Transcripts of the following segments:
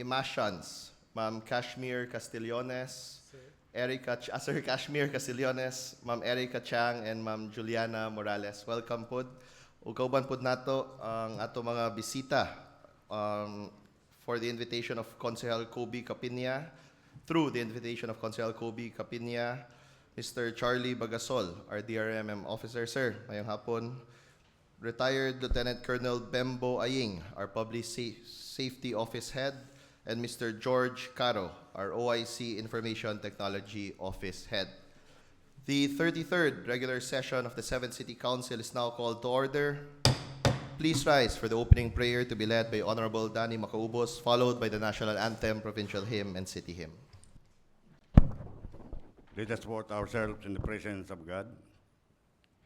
Imashans, Ma'am Kashmir Castillones, Sir Kashmir Castillones, Ma'am Erica Chang, and Ma'am Juliana Morales. Welcome po. Ug kauban po nato ang ato mga bisita for the invitation of Consejal Kobe Capinia, through the invitation of Consejal Kobe Capinia, Mr. Charlie Bagasol, our DRMM officer. Sir, mayong hapon. Retired Lieutenant Colonel Bembo Aying, our Public Safety Office Head, and Mr. George Caro, our OIC Information Technology Office Head. The 33rd regular session of the 7th City Council is now called to order. Please rise for the opening prayer to be led by Honorable Danny Macaubos, followed by the National Anthem, Provincial Hymn, and City Hymn. Let us put ourselves in the presence of God.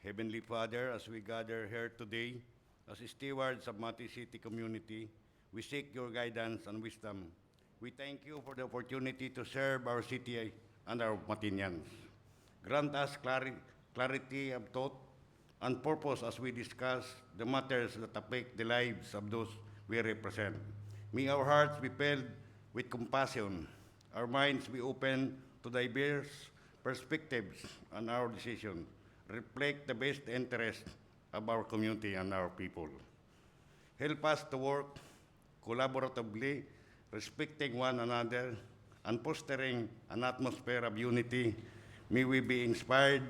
Heavenly Father, as we gather here today as stewards of Mati City community, we seek your guidance and wisdom. We thank you for the opportunity to serve our city and our Matinians. Grant us clarity of thought and purpose as we discuss the matters that affect the lives of those we represent. May our hearts be filled with compassion, our minds be open to diverse perspectives, and our decisions reflect the best interest of our community and our people. Help us to work collaboratively, respecting one another, and fostering an atmosphere of unity. May we be inspired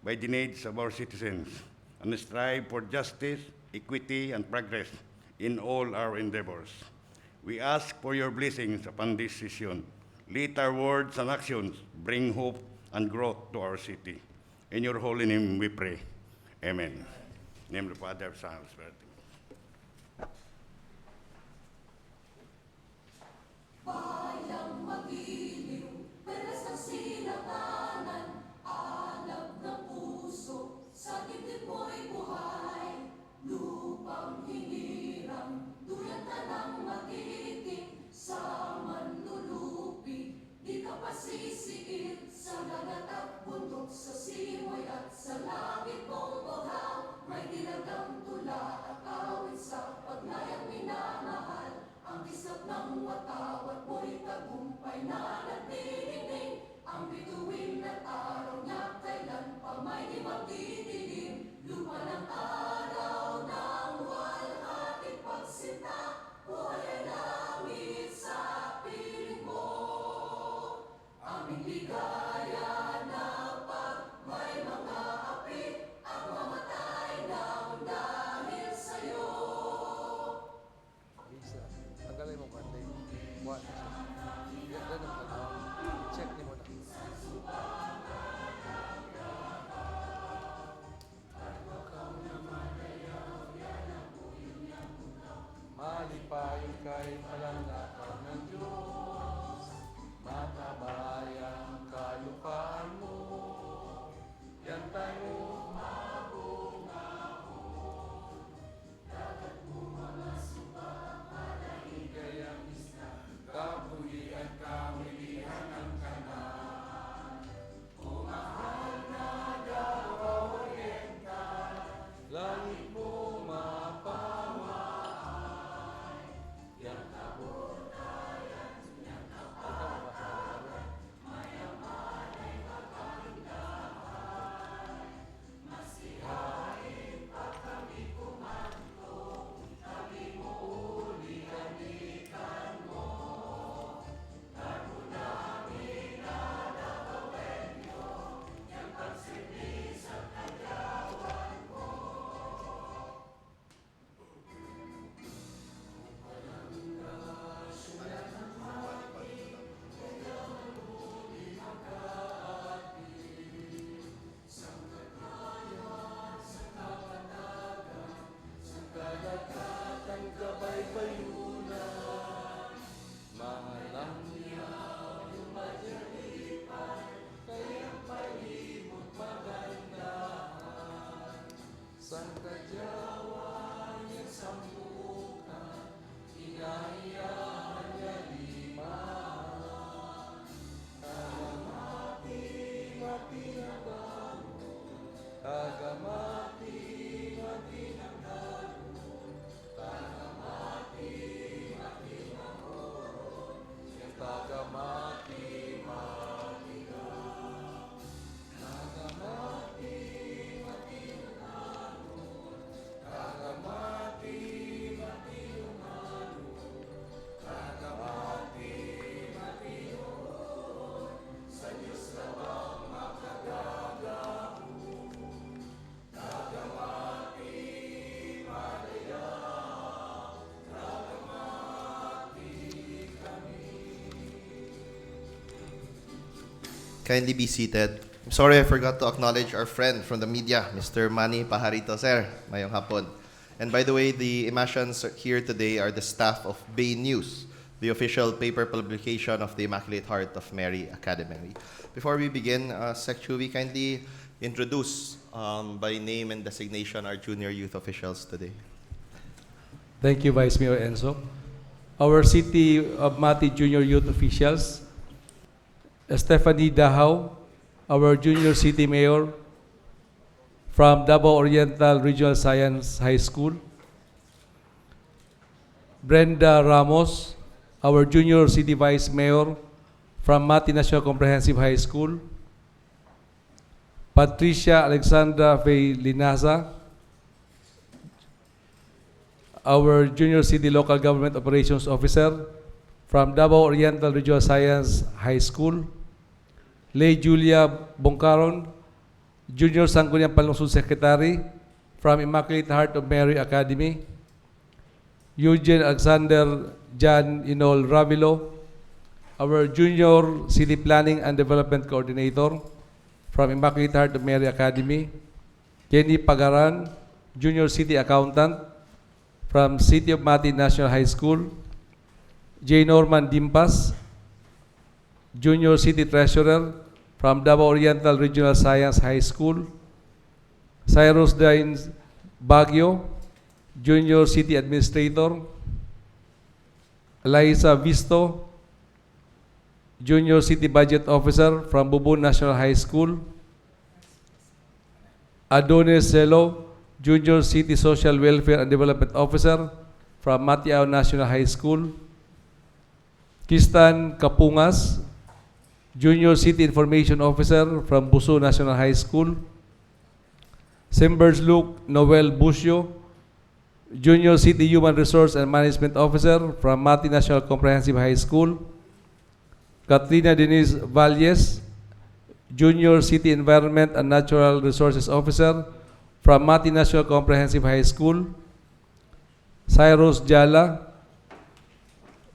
by the needs of our citizens and strive for justice, equity, and progress in all our endeavors. We ask for your blessings upon this session. Let our words and actions bring hope and growth to our city. In your holy name we pray. Amen. In the name of the Father, Son, and Spirit. Bayang magiliw, peres ng silanganan, alab ng puso, sa dibdib mo'y buhay. Lupang hinirang, duyan ka ng matiting, sa manlulupi, di ka pasisiil, sa dagat at bundok, sa simoy at sa langit mong bughaw. May dilagang tula at awit sa pagnayang minamahal, ang kislap ng watawat mo'y tagumpay na nagdidingding. Ang bituin at araw niya kailan pa may di magdidilim. Lupa ng araw ng walhating pagsinta, buhay ay langit sa piling mo. Aming ligaya na pag may mga api, ang mamatay ng dahil sa'yo. Lisa, tanggalin mo konti. Buwan. Ganda ng check ni mo na. Malipayon kay palangakang ng Diyos, matabayang kalupaan mo, yan tayo kabuhian, kamilihan ng kanan. O mahal na daw oriental, langit mo mapamahal. Yang Kindly be seated. I'm sorry I forgot to acknowledge our friend from the media, Mr. Manny Pajarito, sir. Mayong hapon. And by the way, the Imatians here today are the staff of Bay News, the official paper publication of the Immaculate Heart of Mary Academy. Before we begin, Sec Chuvi, kindly introduce by name and designation our junior youth officials today. Thank you, Vice Mayor Enzo. Our City of Mati Junior Youth officials, Stephanie Dahaw, our Junior City Mayor from Davao Oriental Regional Science High School, Brenda Ramos, our Junior City Vice Mayor from Mati National Comprehensive High School, Patricia Alexandra Faye Linaza, our Junior City Local Government Operations Officer from Davao Oriental Regional Science High School, Lay Julia Bongcaron, Junior Sangguniang Panlungsod Secretary from Immaculate Heart of Mary Academy, Eugene Alexander Jan Inol Ravilo, our Junior City Planning and Development Coordinator from Immaculate Heart of Mary Academy, Kenny Pagaran, Junior City Accountant from City of Mati National High School, J. Norman Dimpas, Junior City Treasurer from Davao Oriental Regional Science High School, Cyrus Dines Baguio, Junior City Administrator, Eliza Visto, Junior City Budget Officer from Bubon National High School, Adonis Celo, Junior City Social Welfare and Development Officer from Matiao National High School, Kistan Kapungas, Junior City Information Officer from Buso National High School, Simbers Luke Noel Busio, Junior City Human Resource and Management Officer from Mati National Comprehensive High School, Katrina Denise Valles, Junior City Environment and Natural Resources Officer from Mati National Comprehensive High School, Cyrus Jala,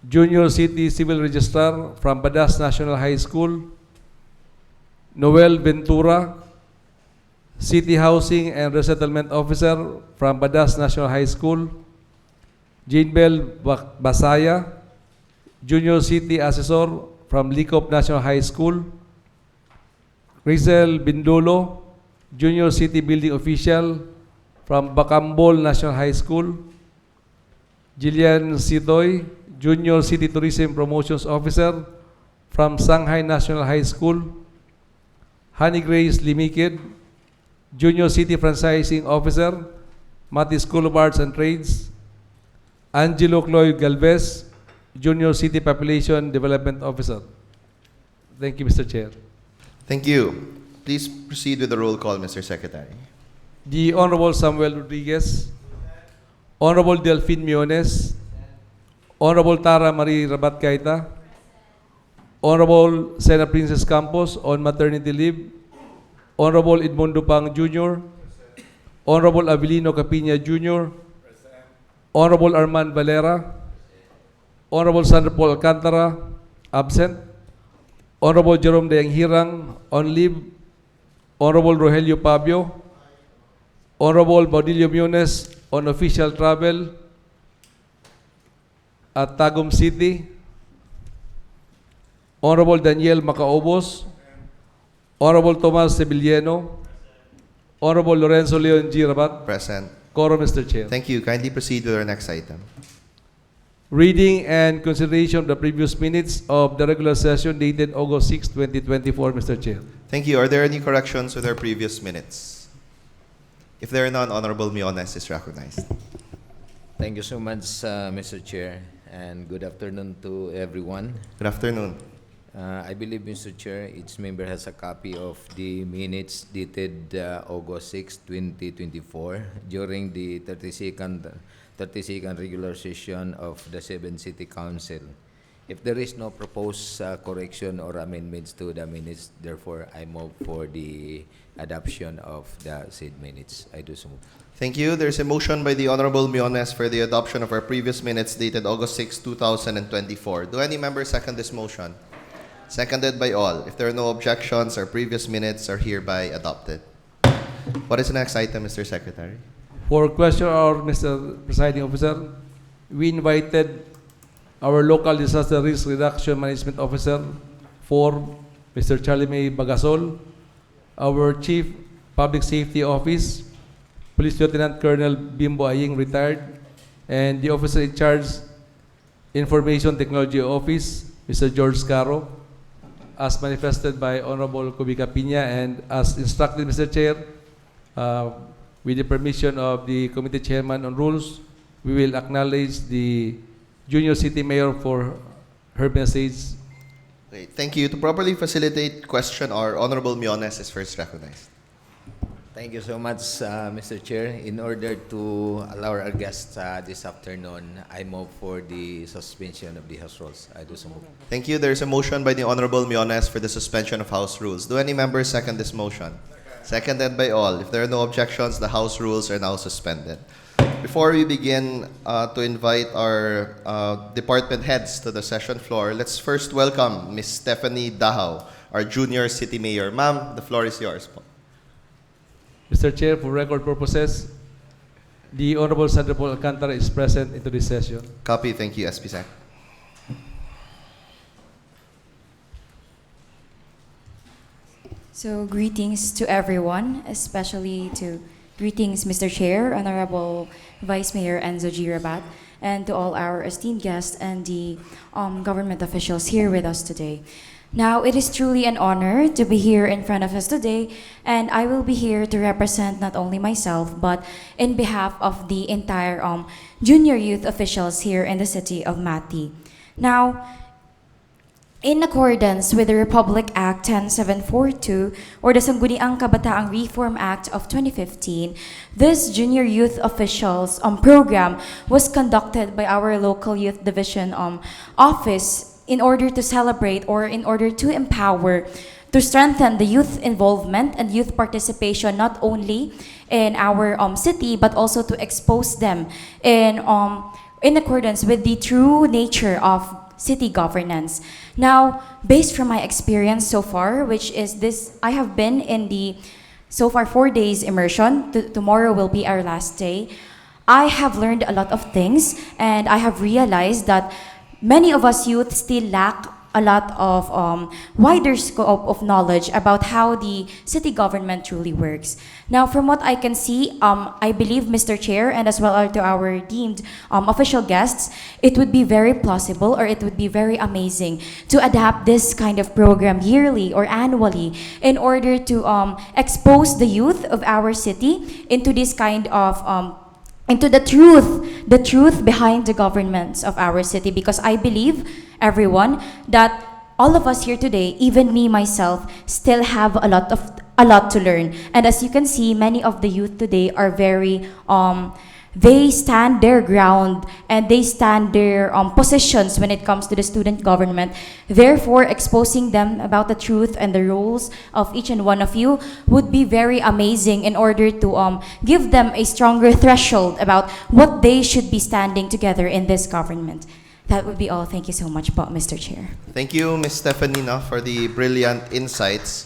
Junior City Civil Registrar from Badas National High School, Noel Ventura, City Housing and Resettlement Officer from Badas National High School, Jinbel Basaya, Junior City Assessor from Licop National High School, Rizal Bindulo, Junior City Building Official from Bacambol National High School, Jillian Sitoy, Junior City Tourism Promotions Officer from Shanghai National High School, Honey Grace Limikid, Junior City Franchising Officer, Mati School of Arts and Trades, Angelo Cloyd Galvez, Junior City Population Development Officer. Thank you, Mr. Chair. Thank you. Please proceed with the roll call, Mr. Secretary. The Honorable Samuel Rodriguez, Honorable Delphine Miones, Honorable Tara Marie Rabat Kaita, Honorable Sena Princess Campos on maternity leave, Honorable Edmundo Pang Jr., Honorable Avelino Capina Jr., Honorable Arman Valera, Honorable Sandra Paul Alcantara, absent, Honorable Jerome Deang Hirang, on leave, Honorable Rogelio Pabio, Honorable Baudilio Munes, on official travel at Tagum City, Honorable Daniel Macaobos, Honorable Tomas Sevilleno, Honorable Lorenzo Leon G. Rabat. Present. Quorum, Mr. Chair. Thank you. Kindly proceed with our next item. Reading and consideration of the previous minutes of the regular session dated August 6, 2024, Mr. Chair. Thank you. Are there any corrections with our previous minutes? If there are none, Honorable Miones is recognized. Thank you so much, Mr. Chair, and good afternoon to everyone. Good afternoon. I believe, Mr. Chair, each member has a copy of the minutes dated August 6, 2024 during the 32nd regular session of the 7th City Council. If there is no proposed correction or amendments to the minutes, therefore I move for the adoption of the said minutes. I do so move. Thank you. There's a motion by the Honorable Miones for the adoption of our previous minutes dated August 6, 2024. Do any members second this motion? Seconded by all. If there are no objections, our previous minutes are hereby adopted. What is the next item, Mr. Secretary? For question or Mr. Presiding Officer, we invited our local disaster risk reduction management officer for Mr. Charlie May Bagasol, our Chief Public Safety Office, Police Lieutenant Colonel Bimbo Aying, retired, and the officer in charge Information Technology Office, Mr. George Caro, as manifested by Honorable Kubica Piña and as instructed, Mr. Chair, with the permission of the Committee Chairman on Rules, we will acknowledge the Junior City Mayor for her message. Okay, thank you. To properly facilitate question, our Honorable Miones is first recognized. Thank you so much, Mr. Chair. In order to allow our guests this afternoon, I move for the suspension of the House rules. I do so move. Thank you. There is a motion by the Honorable Miones for the suspension of House rules. Do any members second this motion? Seconded by all. If there are no objections, the House rules are now suspended. Before we begin to invite our department heads to the session floor, let's first welcome Ms. Stephanie Dahao, our Junior City Mayor. Ma'am, the floor is yours po. Mr. Chair, for record purposes, the Honorable Sandra Paul Alcantara is present into this session. Copy. Thank you, SP Sec. So greetings to everyone, especially to greetings Mr. Chair, Honorable Vice Mayor Enzo G. Rabat, and to all our esteemed guests and the government officials here with us today. Now, it is truly an honor to be here in front of us today, and I will be here to represent not only myself, but in behalf of the entire junior youth officials here in the city of Mati. Now, in accordance with the Republic Act 10742 or the Sangguniang Kabataang Reform Act of 2015, this Junior Youth Officials program was conducted by our local youth division office in order to celebrate or in order to empower, to strengthen the youth involvement and youth participation not only in our city but also to expose them in accordance with the true nature of city governance. Now, based from my experience so far, which is this, I have been in the so far 4 days immersion. Tomorrow will be our last day. I have learned a lot of things, and I have realized that many of us youth still lack a lot of wider scope of knowledge about how the city government truly works. Now, from what I can see, I believe, Mr. Chair, and as well to our deemed official guests, it would be very plausible or it would be very amazing to adapt this kind of program yearly or annually in order to expose the youth of our city into this kind of into the truth behind the governments of our city, because I believe, everyone, that all of us here today, even me myself, still have a lot to learn. And as you can see, many of the youth today are very they stand their ground and they stand their positions when it comes to the student government. Therefore, exposing them about the truth and the roles of each and one of you would be very amazing in order to give them a stronger threshold about what they should be standing together in this government. That would be all. Thank you so much, Mr. Chair. Thank you, Ms. Stefanina, for the brilliant insights.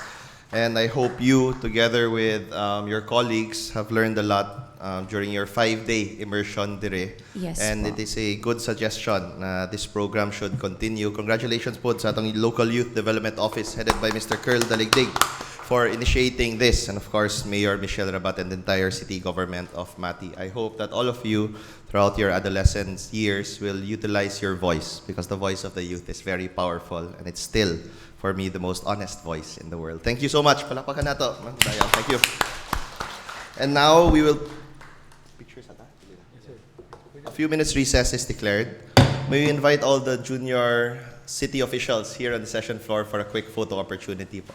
And I hope you, together with your colleagues, have learned a lot during your 5-day immersion dire. Yes, and po. it is a good suggestion na this program should continue. Congratulations po sa atong local youth development office headed by Mr. Curl Daligdig for initiating this, and of course Mayor Michelle Rabat and the entire city government of Mati. I hope that all of you throughout your adolescence years will utilize your voice, because the voice of the youth is very powerful and it's still, for me, the most honest voice in the world. Thank you so much. Palakpakan nato. Ma'am Dayan. Thank you. And now we will... A few minutes recess is declared. May we invite all the junior city officials here on the session floor for a quick photo opportunity po.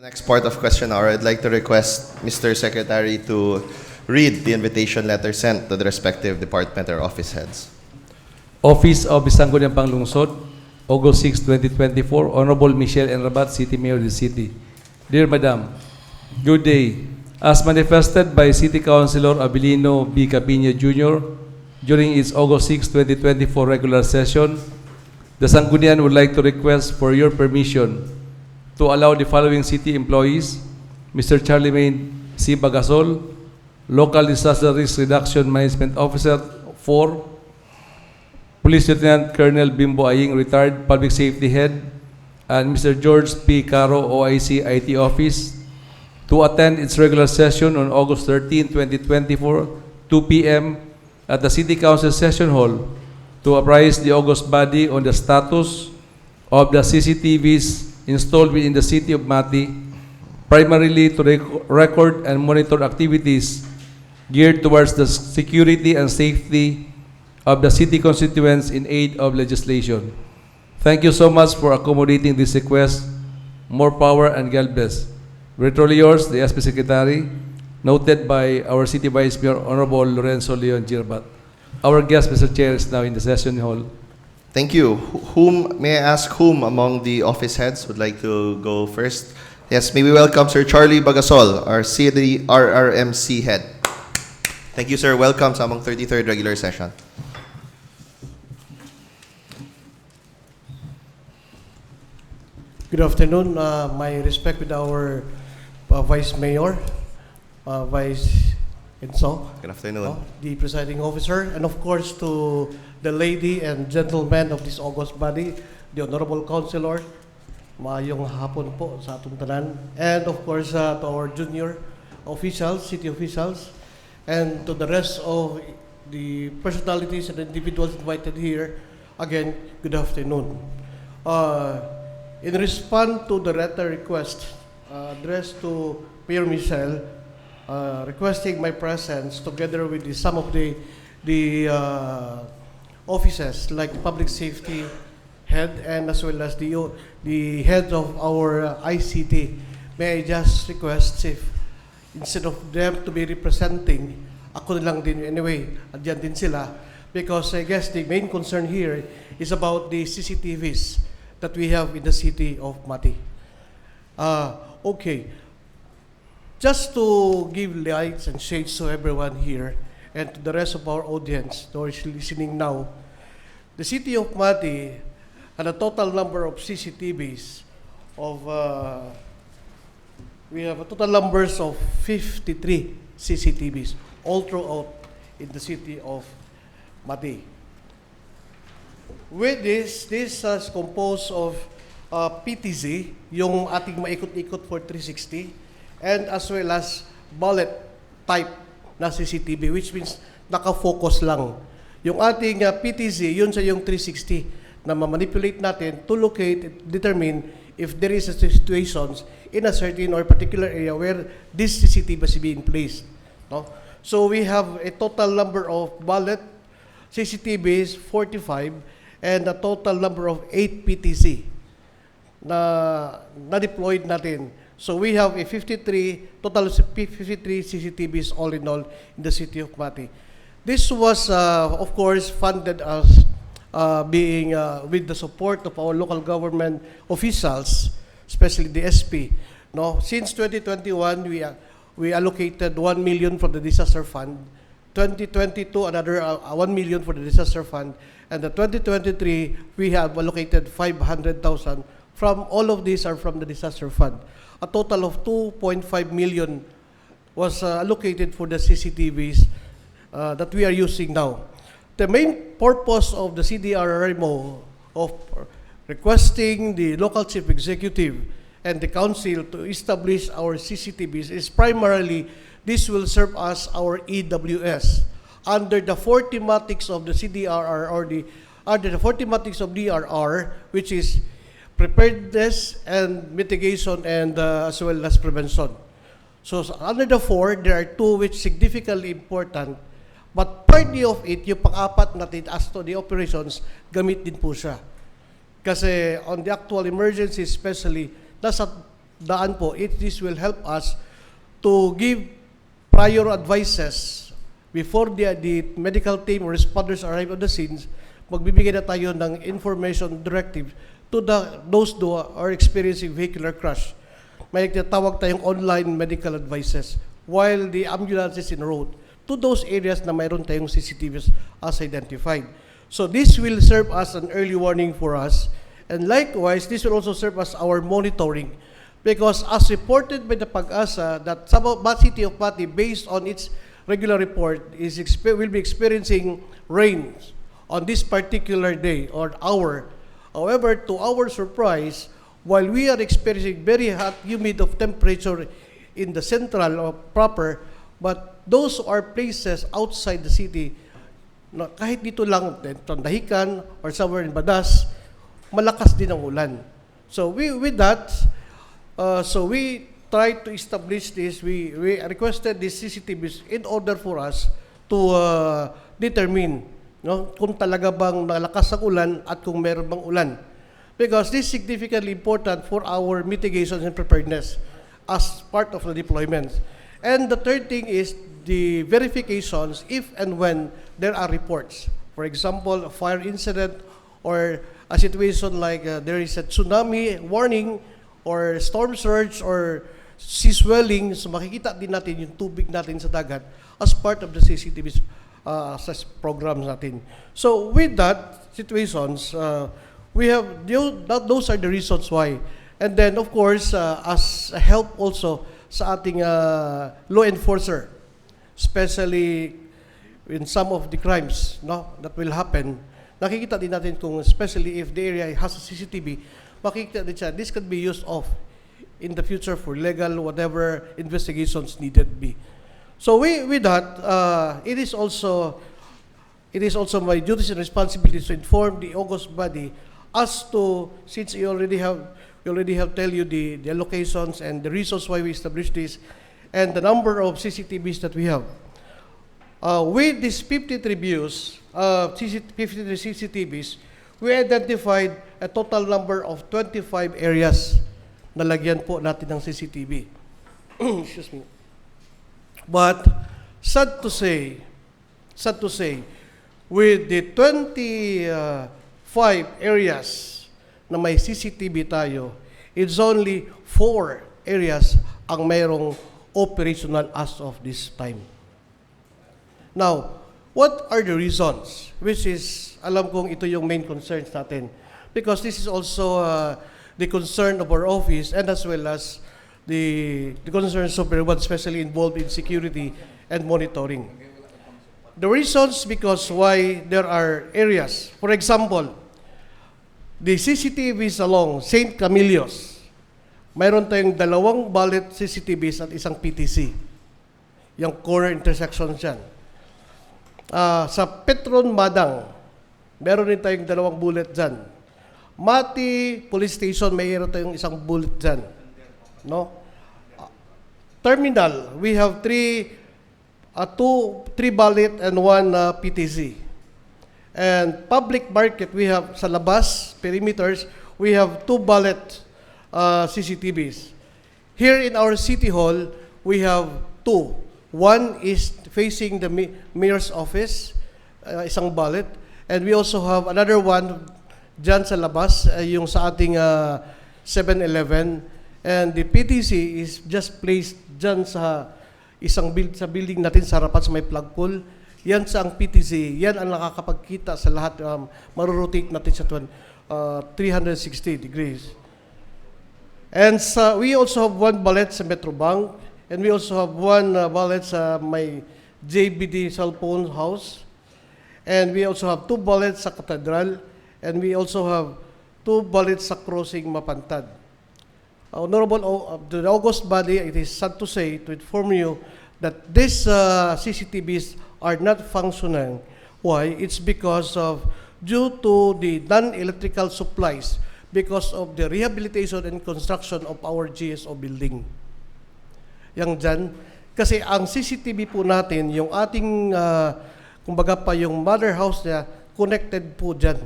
Next part of question hour, I'd like to request Mr. Secretary to read the invitation letter sent to the respective department or office heads. Office of Sangguniang Panglungsod, August 6, 2024. Honorable Michelle Enrabat, City Mayor of the City. Dear Madam, good day. As manifested by City Councilor Abilino B. Capino Jr. during its August 6, 2024 regular session, the Sangguniang would like to request for your permission to allow the following city employees: Mr. Charlie Main C. Bagasol, Local Disaster Risk Reduction Management Officer 4, Police Lieutenant Colonel Bimbo Aying, retired Public Safety Head, and Mr. George P. Caro, OIC IT Office, to attend its regular session on August 13, 2024, 2 p.m. at the City Council Session Hall to apprise the August body on the status of the CCTVs installed within the City of Mati, primarily to record and monitor activities geared towards the security and safety of the city constituents in aid of legislation. Thank you so much for accommodating this request. More power and God bless. Virtually yours, the SP Secretary, noted by our City Vice Mayor, Honorable Lorenzo Leon Girbat. Our guest, Mr. Chair, is now in the session hall. Thank you. May I ask whom among the office heads would like to go first? Yes, may we welcome Sir Charlie Bagasol, our City RRMC head. Thank you, sir. Welcome sa among 33rd regular session. Good afternoon. My respect with our Vice Mayor, Vice Enzo, Good afternoon. the presiding officer, and of course to the lady and gentlemen of this august body, the Honorable Councilor, maayong hapon po sa atong tanan, and of course to our junior officials, city officials, and to the rest of the personalities and individuals invited here. Again, good afternoon. In response to the letter request addressed to Mayor Michelle, requesting my presence together with some of the offices like public safety head and as well as the head of our ICT, may I just request if instead of them to be representing, ako na lang din anyway, andyan din sila, because I guess the main concern here is about the CCTVs that we have in the city of Mati. Okay. Just to give lights and shades to everyone here and to the rest of our audience who is listening now, the city of Mati had a total number of CCTVs of, we have a total numbers of 53 CCTVs all throughout in the city of Mati. With this is composed of PTZ, yung ating maikot-ikot for 360, and as well as bullet type na CCTV, which means naka-focus lang. Yung ating PTZ, yun sa yung 360 na ma-manipulate natin to locate, determine if there is a situations in a certain or particular area where this CCTV is being placed. No? So we have a total number of bullet CCTVs, 45, and a total number of 8 PTC na deployed natin. So we have a 53 CCTVs all in all in the city of Mati. This was of course funded as being with the support of our local government officials, especially the SP. No, since 2021 we allocated 1 million for the disaster fund. 2022 another 1 million for the disaster fund. And the 2023, we have allocated 500,000. From all of these are from the disaster fund. A total of 2.5 million was allocated for the CCTVs that we are using now. The main purpose of the CDRRMO of requesting the local chief executive and the council to establish our CCTVs is primarily this will serve as our EWS. Under the 4 thematics of the CDRR or under the 4 thematics of DRR, which is preparedness and mitigation and as well as prevention. So under the 4, there are 2 which significantly important, but partly of it, yung pang-apat natin as to the operations, gamit din po siya. Kasi on the actual emergency especially, nasa daan po, this will help us to give prior advices before the medical team or responders arrive on the scenes. Magbibigay na tayo ng information directive to those who are experiencing vehicular crash. May tinatawag tayong online medical advices while the ambulance is en route to those areas na mayroon tayong CCTVs as identified. So this will serve as an early warning for us, and likewise, this will also serve as our monitoring, because as reported by the Pag-asa, that City of Makati, based on its regular report, will be experiencing rains on this particular day or hour. However, to our surprise, while we are experiencing very hot, humid of temperature in the central or proper, but those are places outside the city, na kahit dito lang, Tandahican or somewhere in Badas, malakas din ang ulan. So with that, so we try to establish this. We requested these CCTVs in order for us to determine, no, kung talaga bang nalakas ang ulan at kung meron bang ulan. Because this is significantly important for our mitigation and preparedness as part of the deployments. And the third thing is the verifications if and when there are reports. For example, a fire incident or a situation like there is a tsunami warning or storm surge or sea swelling, so makikita din natin yung tubig natin sa dagat as part of the CCTV programs natin. So with that situations, we have, those are the reasons why. And then of course, as a help also sa ating law enforcer, especially in some of the crimes, no, that will happen, nakikita din natin kung especially if the area has a CCTV, makikita din siya, this could be used off in the future for legal whatever investigations needed be. So with that, it is also my duties and responsibilities to inform the August body as to, since we already have tell you the locations and the reasons why we established this and the number of CCTVs that we have. With these 53 views, 53 CCTVs, we identified a total number of 25 areas na lagyan po natin ng CCTV. Excuse me. But sad to say, with the 25 areas na may CCTV tayo, it's only 4 areas ang mayroong operational as of this time. Now, what are the reasons? Which is, alam kong ito yung main concerns natin. Because this is also the concern of our office and as well as the concerns of everyone, especially involved in security and monitoring. The reasons because why there are areas, for example, the CCTVs along St. Camillus, mayroon tayong 2 ballot CCTVs at isang PTC. Yung corner intersection dyan. Sa Petron Madang, meron din tayong 2 bullet dyan. Mati Police Station, mayroon tayong isang bullet dyan. No? Terminal, we have 3 ballot and 1 PTC. And public market, we have sa labas, perimeters, we have 2 ballot CCTVs. Here in our City Hall, we have 2. One is facing the mayor's office, isang ballot. And we also have another one dyan sa labas, yung sa ating 7-Eleven. And the PTC is just placed dyan sa sa building natin sa harapan sa may flagpole. Yan sa ang PTC, yan ang nakakapagkita sa lahat, marurotate natin sa 360 degrees. And we also have 1 ballot sa Metrobank, and we also have 1 ballot sa may JBD cellphone house, and we also have 2 ballots sa Cathedral, and we also have 2 ballots sa Crossing Mapantad. Honorable, the August body, it is sad to say, to inform you that these CCTVs are not functioning. Why? It's because of, due to the non-electrical supplies, because of the rehabilitation and construction of our GSO building. Yang dyan, kasi ang CCTV po natin, yung ating, kumbaga pa yung mother house niya, connected po dyan.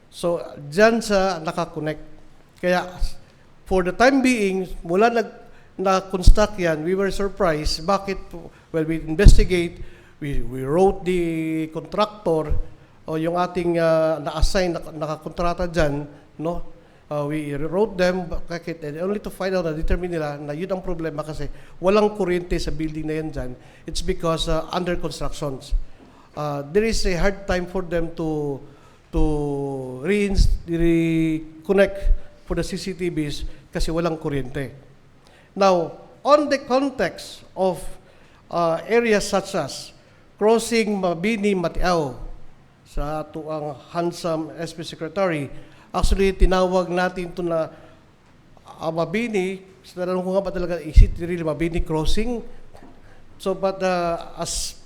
So, dyan sa nakakonect. Kaya, for the time being, mula na-construct yan, we were surprised. Bakit? Well, we investigate, we wrote the contractor, o yung ating na-assign, nakakontrata dyan, no? We wrote them, bakit? And only to find out, na-determine nila na yun ang problema kasi walang kuryente sa building na yan dyan. It's because under constructions. There is a hard time for them to reconnect for the CCTVs kasi walang kuryente. Now, on the context of areas such as crossing Mabini-Matiao sa ato ang handsome SP Secretary, actually tinawag natin ito na Mabini, tanong ko nga ba talaga, is it really Mabini crossing? So, but as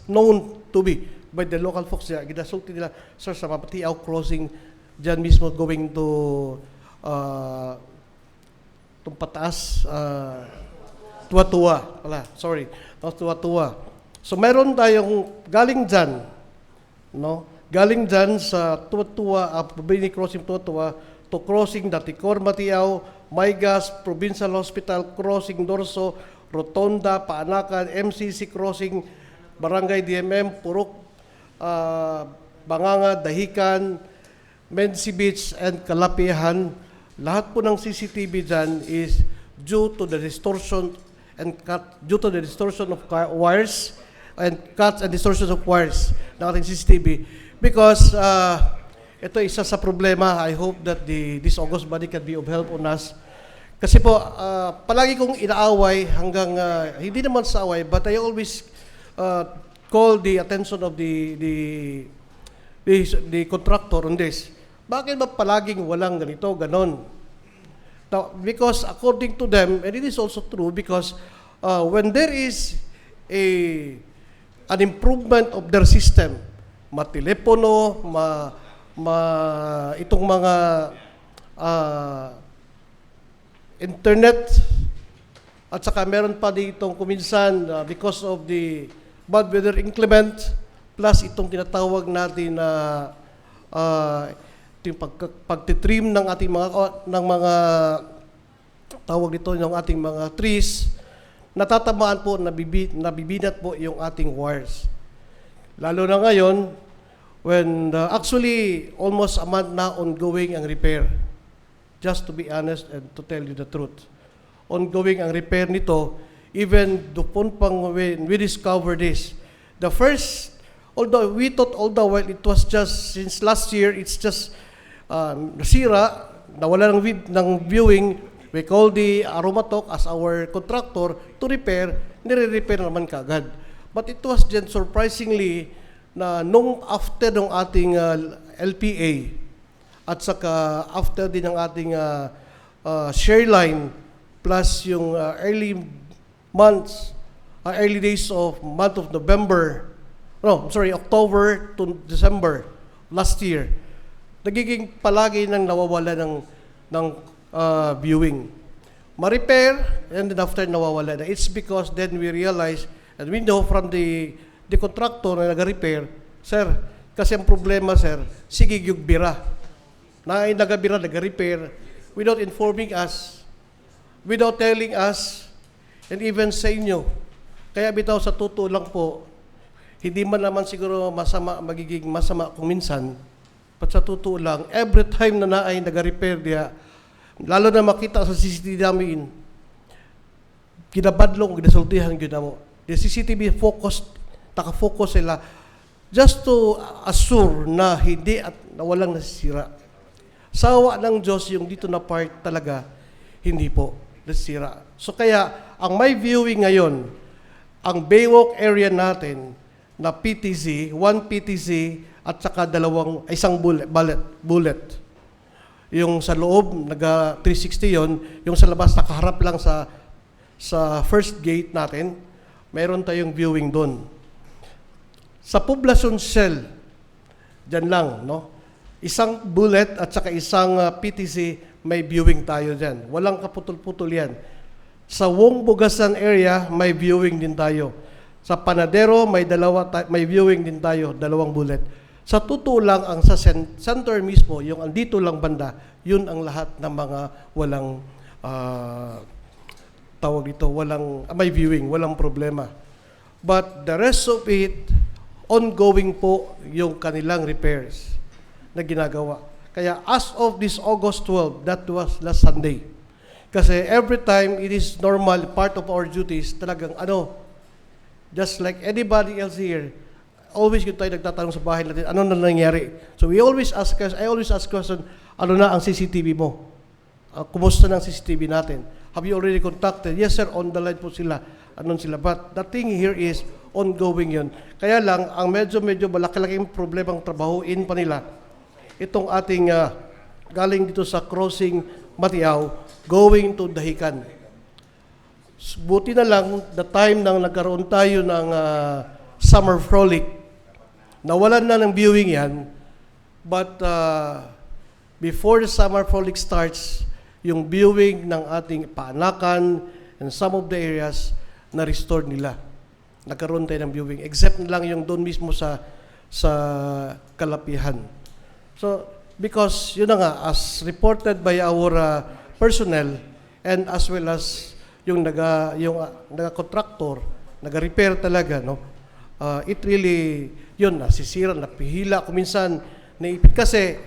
known to be by the local folks there, ginasulti nila, sir, sa Mabatiao crossing, dyan mismo going to itong pataas, Tuwa-Tuwa pala, sorry, Tuwa-Tuwa. So meron tayong galing dyan, no? Galing dyan sa Tuwa-Tuwa, Mabini crossing Tuwa-Tuwa, to crossing Daticor, Matiao, Maygas, Provincial Hospital, crossing Dorso, Rotonda, Paanakan, MCC crossing, Barangay DMM, Purok, Banganga, Dahican, Mensi Beach, and Kalapihan. Lahat po ng CCTV dyan is due to the distortion of wires and cuts and distortions of wires ng ating CCTV. Because ito isa sa problema. I hope that this August body can be of help on us. Kasi po, palagi kong inaaway hanggang, hindi naman sa away, but I always call the attention of the contractor on this. Bakit ba palaging walang ganito, ganon? Now, because according to them, and it is also true, because when there is an improvement of their system, matelepono, itong mga internet, at saka meron pa ditong kuminsan because of the bad weather inclement, plus itong tinatawag natin na yung pagtitrim ng ating mga tawag dito ng ating mga trees, natatamaan po, nabibinat po yung ating wires. Lalo na ngayon, when actually almost a month na ongoing ang repair. Just to be honest and to tell you the truth. Ongoing ang repair nito, even doon pang when we discovered this. The first, although we thought all the while it was just, since last year, it's just nasira, nawala ng viewing, we call the Aromatok as our contractor to repair, nire-repair naman kagad. But it was then surprisingly na nung after ng ating LPA at saka after din ng ating share line plus yung early days of month of October to December last year, nagiging palagi nang nawawala ng viewing. Ma-repair, and then after nawawala na. It's because then we realize, and we know from the contractor na nag-repair, sir, kasi ang problema, sir, sige yung bira. Na nag-bira, nag-repair, without informing us, without telling us, and even sa inyo. Kaya bitaw sa totoo lang po, hindi man naman siguro magiging masama kung minsan, but sa totoo lang, every time na naay nag-repair diya, lalo na makita sa CCTV namin, kinabadlong, ginasultihan, ginamo. The CCTV focused, naka-focus sila, just to assure na hindi at na walang nasisira. Sawa ng Diyos yung dito na part talaga, hindi po nasisira. So kaya, ang may viewing ngayon, ang Baywalk area natin, na PTZ, one PTZ, at saka isang bullet. Yung sa loob, naga 360 yon, yung sa labas, nakaharap lang sa first gate natin, mayroon tayong viewing doon. Sa Poblacion Cell, dyan lang, no? Isang bullet at saka isang PTC, may viewing tayo dyan. Walang kaputol-putol yan. Sa Wong Bugasan area, may viewing din tayo. Sa Panadero, may viewing din tayo, 2 bullet. Sa totoo lang, ang sa center mismo, yung andito lang banda, yun ang lahat ng mga walang, tawag dito, walang, may viewing, walang problema. But the rest of it, ongoing po yung kanilang repairs na ginagawa. Kaya as of this August 12, that was last Sunday. Kasi every time it is normal, part of our duties, talagang just like anybody else here, always yung tayo nagtatanong sa bahay natin, ano na nangyari? So I always ask question, ano na ang CCTV mo? Kumusta na ang CCTV natin? Have you already contacted? Yes sir, on the line po sila. Anon sila. But the thing here is, ongoing yun. Kaya lang, ang medyo malaki-laking problemang trabahuin pa nila, itong ating galing dito sa crossing Matiaw, going to Dahican. Buti na lang, the time nang nagkaroon tayo ng summer frolic, nawalan na ng viewing yan, but before the summer frolic starts, yung viewing ng ating Paanakan and some of the areas na-restore nila. Nagkaroon tayo ng viewing, except na lang yung doon mismo sa Kalapihan. So, because yun na nga, as reported by our personnel and as well as yung naga-contractor, naga-repair talaga, no? It really, yun, nasisira, napihila, kuminsan, naipit. Kasi,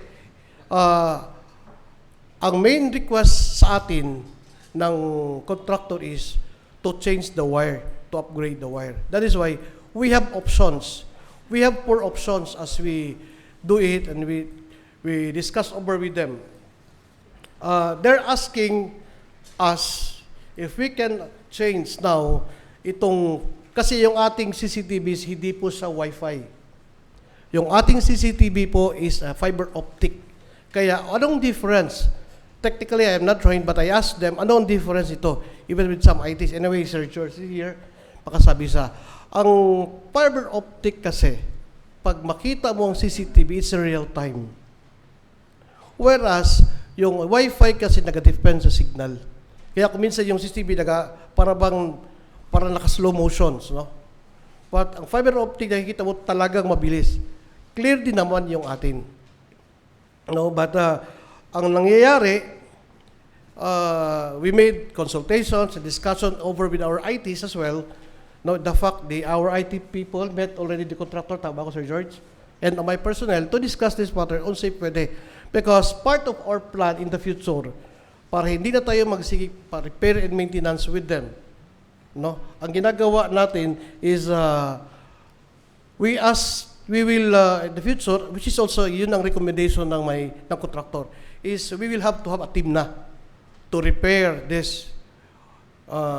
ang main request sa atin ng contractor is to change the wire, to upgrade the wire. That is why we have options. We have 4 options as we do it and we discuss over with them. They're asking us if we can change now kasi yung ating CCTVs hindi po sa Wi-Fi. Yung ating CCTV po is fiber optic. Kaya anong difference? Technically, I am not trained, but I asked them, anong difference ito? Even with some ITs. Anyway, Sir George here, makasabi sa, ang fiber optic kasi, pag makita mo ang CCTV, it's real time. Whereas, yung Wi-Fi kasi nag-depend sa signal. Kaya kung minsan yung CCTV parang naka-slow motions, no? But ang fiber optic, nakikita mo talagang mabilis. Clear din naman yung atin. No, but ang nangyayari, we made consultations and discussion over with our ITs as well. No, our IT people met already the contractor, tama ko, Sir George, and my personnel to discuss this matter on safe pwede. Because part of our plan in the future, para hindi na tayo magsige pa repair and maintenance with them, no? Ang ginagawa natin is we will in the future, which is also yun ang recommendation ng contractor, is we will have to have a team na to repair this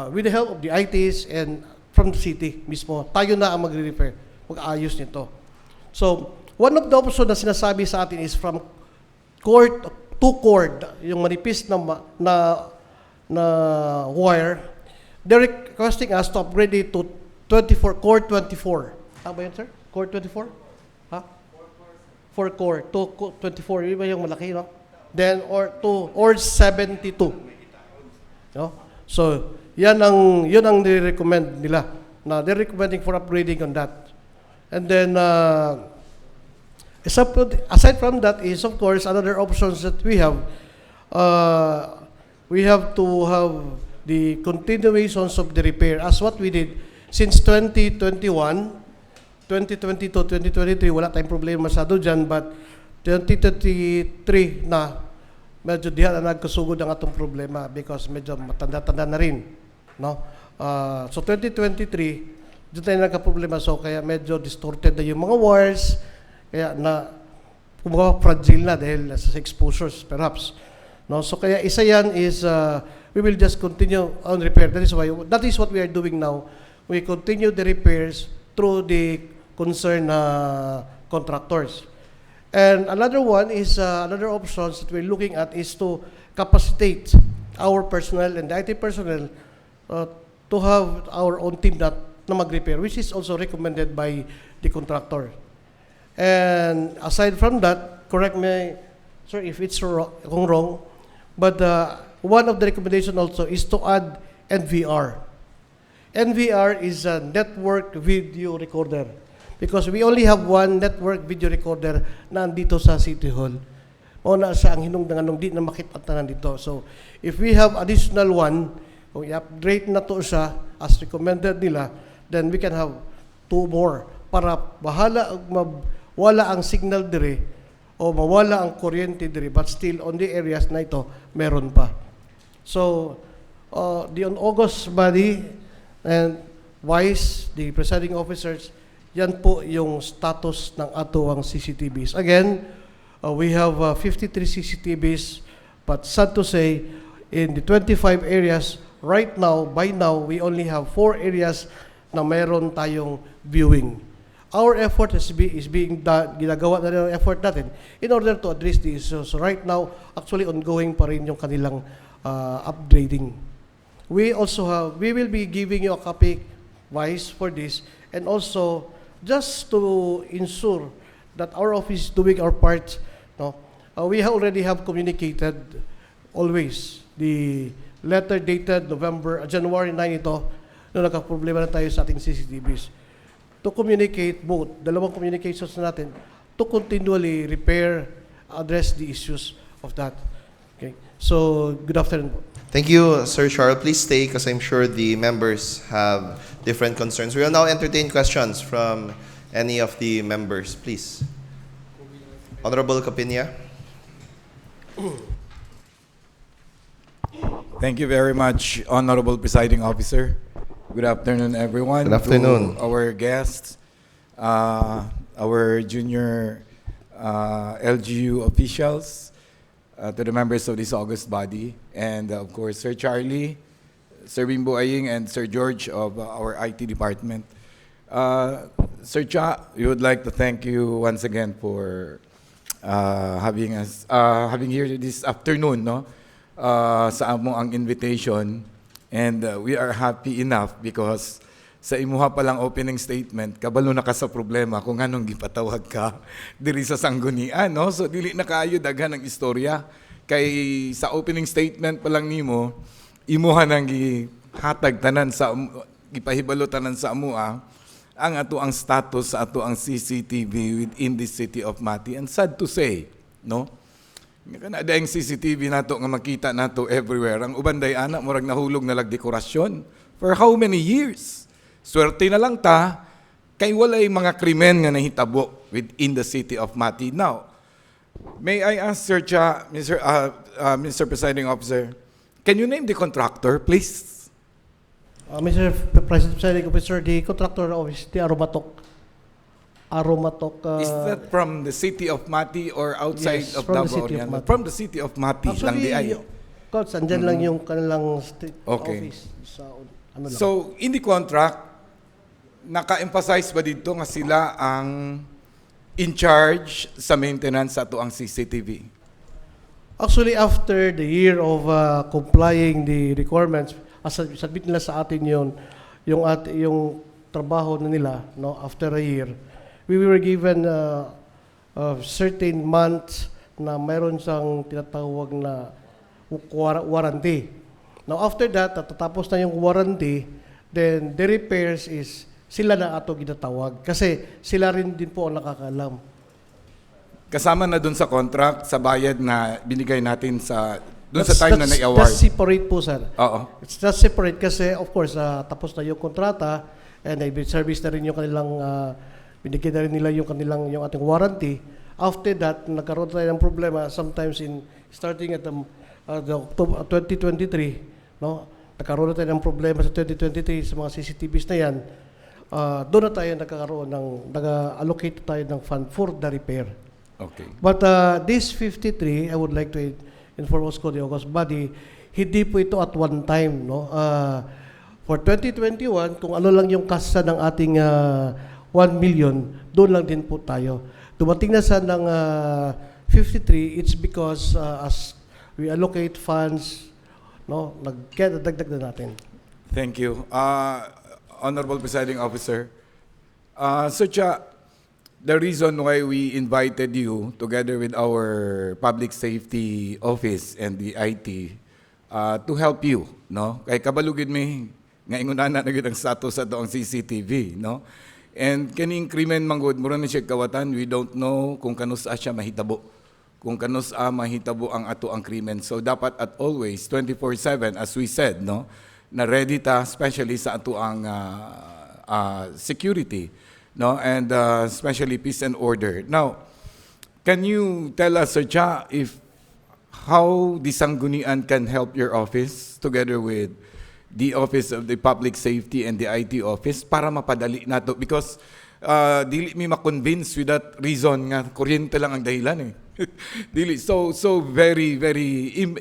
with the help of the ITs and from the city mismo. Tayo na ang magre-repair, mag-aayos nito. So, one of the options na sinasabi sa atin is from cord to cord, yung manipis na wire. They're requesting us to upgrade it to core 24. Tama yun, sir? Core 24? Ha? 4 core. 24. Yun ba yung malaki, no? Then, or 72. No? So, yun ang ni-recommend nila. Na they're recommending for upgrading on that. And then, aside from that is, of course, another options that we have to have the continuations of the repair as what we did since 2021, 2022, 2023, wala tayong problema masyado dyan, but 2023 na, medyo diyan na nagkasugod ang atong problema because medyo matanda-tanda na rin. No? So 2023, dito tayo nagka-problema, so kaya medyo distorted na yung mga wires, kaya na kumbaga fragile na dahil sa exposures perhaps. No, so kaya isa yan is we will just continue on repair. That is what we are doing now. We continue the repairs through the concerned contractors. And another one is another options that we're looking at is to capacitate our personnel and the IT personnel to have our own team na mag-repair, which is also recommended by the contractor. And aside from that, correct me, sir, if it's wrong, but one of the recommendation also is to add NVR. NVR is a network video recorder. Because we only have one network video recorder na andito sa City Hall. O na sa ang hinungdangan di na makipagtanan dito. So, if we have additional one, kung i-upgrade na to siya as recommended nila, then we can have 2 more para bahala wala ang signal dire o mawala ang kuryente dire, but still on the areas na ito, meron pa. So, the on August body and Vice, the presiding officers, yan po yung status ng ato ang CCTVs. Again, we have 53 CCTVs, but sad to say, in the 25 areas, right now, by now, we only have 4 areas na mayroon tayong viewing. Our effort is being done, ginagawa na rin ang effort natin in order to address the issues. So right now, actually ongoing pa rin yung kanilang upgrading. We will be giving you a copy, Vice, for this, and also just to ensure that our office is doing our part. No, we already have communicated always the letter dated January 9 ito, na nagka-problema na tayo sa ating CCTVs. To communicate both, dalawang communications natin, to continually repair, address the issues of that. Okay. So, good afternoon. Thank you, Sir Charles. Please stay because I'm sure the members have different concerns. We will now entertain questions from any of the members. Please. Honorable Capinia. Thank you very much, Honorable Presiding Officer. Good afternoon, everyone. Good afternoon. To our guests, our junior LGU officials, to the members of this August body, and of course, Sir Charlie, Sir Bimbo Aying, and Sir George of our IT department. Sir Cha, we would like to thank you once again for having us here this afternoon, no? Sa amo ang invitation, and we are happy enough because sa imuha pa lang opening statement kabalo na ka sa problema kung anong gipatawag ka diri sa sanggunian, no? So dili na kaayo daghan ang istorya kay sa opening statement pa lang nimo imuha nang gihatag tanan sa gipahibalo tanan sa amoa ang ato ang status sa ato ang CCTV within the city of Mati. And sad to say, no? Nga na yung CCTV nato nga makita nato everywhere. Ang ubanday anak murag nahulog na dekorasyon for how many years? Swerte na lang ta kay walay mga krimen nga nahitabo within the city of Mati. Now, may I ask Sir Cha, Mr. Presiding Officer, can you name the contractor, please? Mr. Presiding Officer, the contractor office, the Aromatok. Is that from the city of Mati or outside Yes, of from the Davao city of Oriental? Mati. From the city of Mati lang di ay. Coach, andyan lang yung kanilang street Okay. office. Sa, ano lang. So, in the contract, naka-emphasize ba dito nga sila ang in charge sa maintenance sa ito ang CCTV? Actually, after the year of complying the requirements, submit nila sa atin yung trabaho na nila, no, after a year, we were given certain months na mayroon siyang tinatawag na warranty. Now, after that, tatapos na yung warranty, then the repairs is sila na ato ginatawag. Kasi sila rin din po ang nakakaalam. Kasama na dun sa contract, sa bayad na binigay natin sa dun sa time na na-award. That's separate po, sir. Oo. It's not separate kasi, of course, tapos na yung kontrata and service na rin yung kanilang, binigyan na rin nila yung ating warranty. After that, nagkaroon tayo ng problema sometimes starting at the October 2023, no? Nagkaroon na tayo ng problema sa 2023 sa mga CCTVs na yan. Doon na tayo nag-allocate tayo ng fund for the repair. Okay. But this 53, I would like to inform us ko the August body, hindi po ito at one time, no? For 2021, kung ano lang yung kasa ng ating 1 million, doon lang din po tayo. Dumating na sa ng 53, it's because as we allocate funds, no, nagdagdag na natin. Thank you. Honorable Presiding Officer, Sir Cha, the reason why we invited you together with our Public Safety Office and the IT to help you, no? Kay kabalugid mi nga ingunana na gid ang status sa ang CCTV, no? And kaning krimen manggod mura na siya kawatan, we don't know kung kanusa siya mahitabo. Kung kanusa mahitabo ang ato ang krimen. So dapat at always 24/7 as we said, no, na ready ta especially sa ato ang security, no, and especially peace and order. Now, can you tell us, Sir Cha, if how the Sanggunian can help your office together with the Office of the Public Safety and the IT Office para mapadali nato? Because dili mi ma-convince with that reason nga kuryente lang ang dahilan eh. Dili so very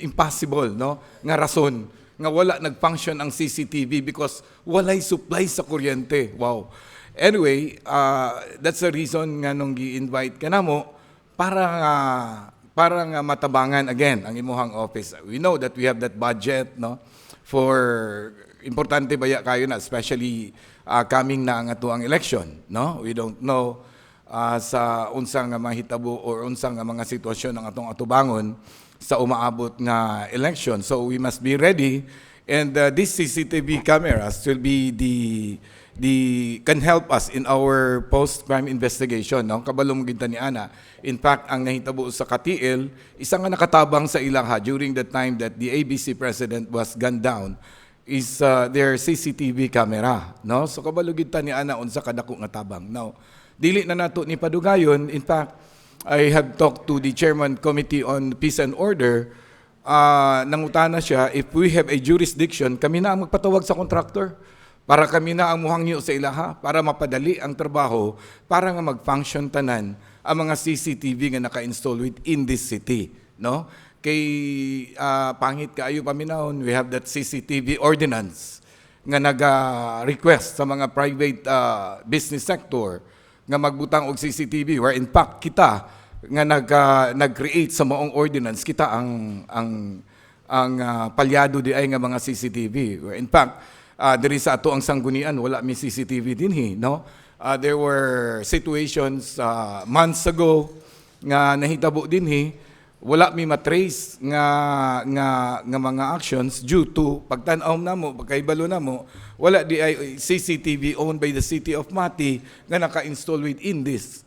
impossible, no, nga rason nga wala nag-function ang CCTV because walay supply sa kuryente. Wow. Anyway, that's the reason nga nung gi-invite ka namo para nga matabangan again ang imuhang office. We know that we have that budget, no, for importante baya kayo na, especially coming na ang ato ang election, no? We don't know sa unsang nga mahitabo or unsang nga mga sitwasyon ng atong atubangon sa umaabot nga election. So we must be ready, and these CCTV cameras will be can help us in our post-crime investigation, no? Kabalo mo ginta ni Ana. In fact, ang nahitabo sa Katiil, isang nga nakatabang sa ilang during the time that the ABC president was gunned down is their CCTV camera, no? So kabalo ginta ni Ana unsa kadako nga tabang. Now, dili na nato ni padugayon. In fact, I have talked to the Chairman Committee on Peace and Order. Nangutana siya, if we have a jurisdiction, kami na ang magpatawag sa contractor para kami na ang muhangyo sa ilaha para mapadali ang trabaho para nga mag-function tanan ang mga CCTV nga naka-install within this city, no? Kay pangit kaayo paminahon, we have that CCTV ordinance nga naga-request sa mga private business sector nga magbutang og CCTV, where in fact kita nga nag-create sa maong ordinance, kita ang palyado di ay nga mga CCTV. Where in fact, diri sa ato ang Sanggunian wala mi CCTV dinhi, no? There were situations months ago nga nahitabo dinhi, wala mi matrace nga mga actions due to pagtan-aw namo, pagkaibalo namo, wala di ay CCTV owned by the city of Mati nga naka-install within this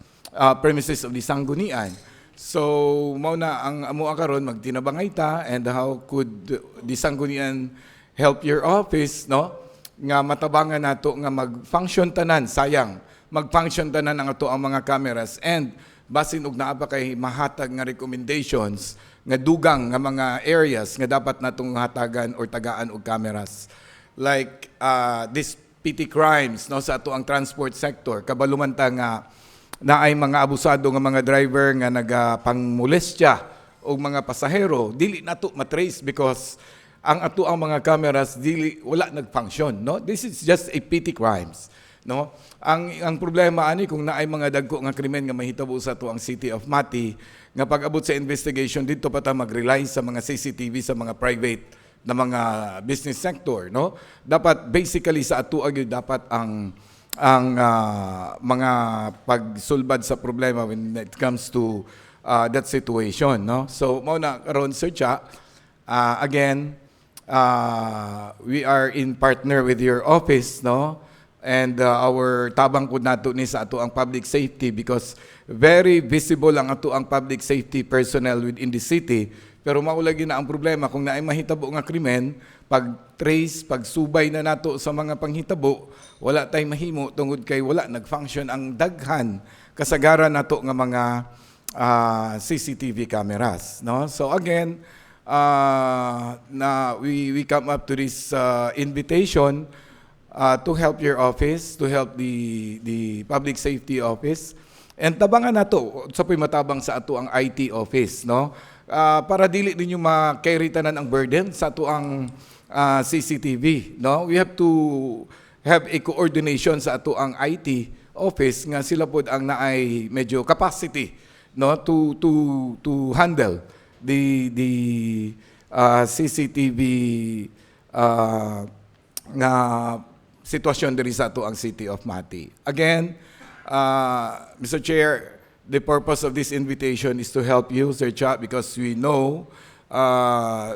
premises of the Sanggunian. So mao na ang amo karon magtinabangay ta, and how could the Sanggunian help your office, no, nga matabangan nato nga mag-function tanan, sayang mag-function tanan ang ato ang mga cameras, and basin og naa pa kay mahatag nga recommendations nga dugang nga mga areas nga dapat natong hatagan or tagaan og cameras, like this petty crimes, no, sa ato ang transport sector. Kabalumanta nga na ay mga abusado nga mga driver nga nagapangmolestya og mga pasahero, dili nato matrace because ang ato ang mga cameras dili wala nag-function, no? This is just a petty crimes, no? Ang problema ani kung naay mga dagko nga krimen nga mahitabo sa ato ang City of Mati nga pag-abot sa investigation dito pa ta mag-rely sa mga CCTV sa mga private na mga business sector, no? Dapat basically sa ato agud dapat ang mga pagsulbad sa problema when it comes to that situation, no? So mao na karon, Sir Cha, again, we are in partner with your office, no? And our tabang po nato ni sa ato ang public safety, because very visible ang ato ang public safety personnel within the city. Pero maulagi na ang problema kung naay mahitabo nga krimen, pag-trace, pagsubay na nato sa mga panghitabo, wala tay mahimo tungod kay wala nag-function ang daghan kasagaran nato nga mga CCTV cameras, no? So again, we come up to this invitation to help your office, to help the public safety office, and tabangan nato sa po'y matabang sa ato ang IT office, no? Para dili ninyo ma-carry tanan ang burden sa ato ang CCTV, no? We have to have a coordination sa ato ang IT office nga sila pod ang naay medyo capacity, no, to handle the CCTV nga sitwasyon diri sa ato ang City of Mati. Again, Mr. Chair, the purpose of this invitation is to help you, Sir Cha, because we know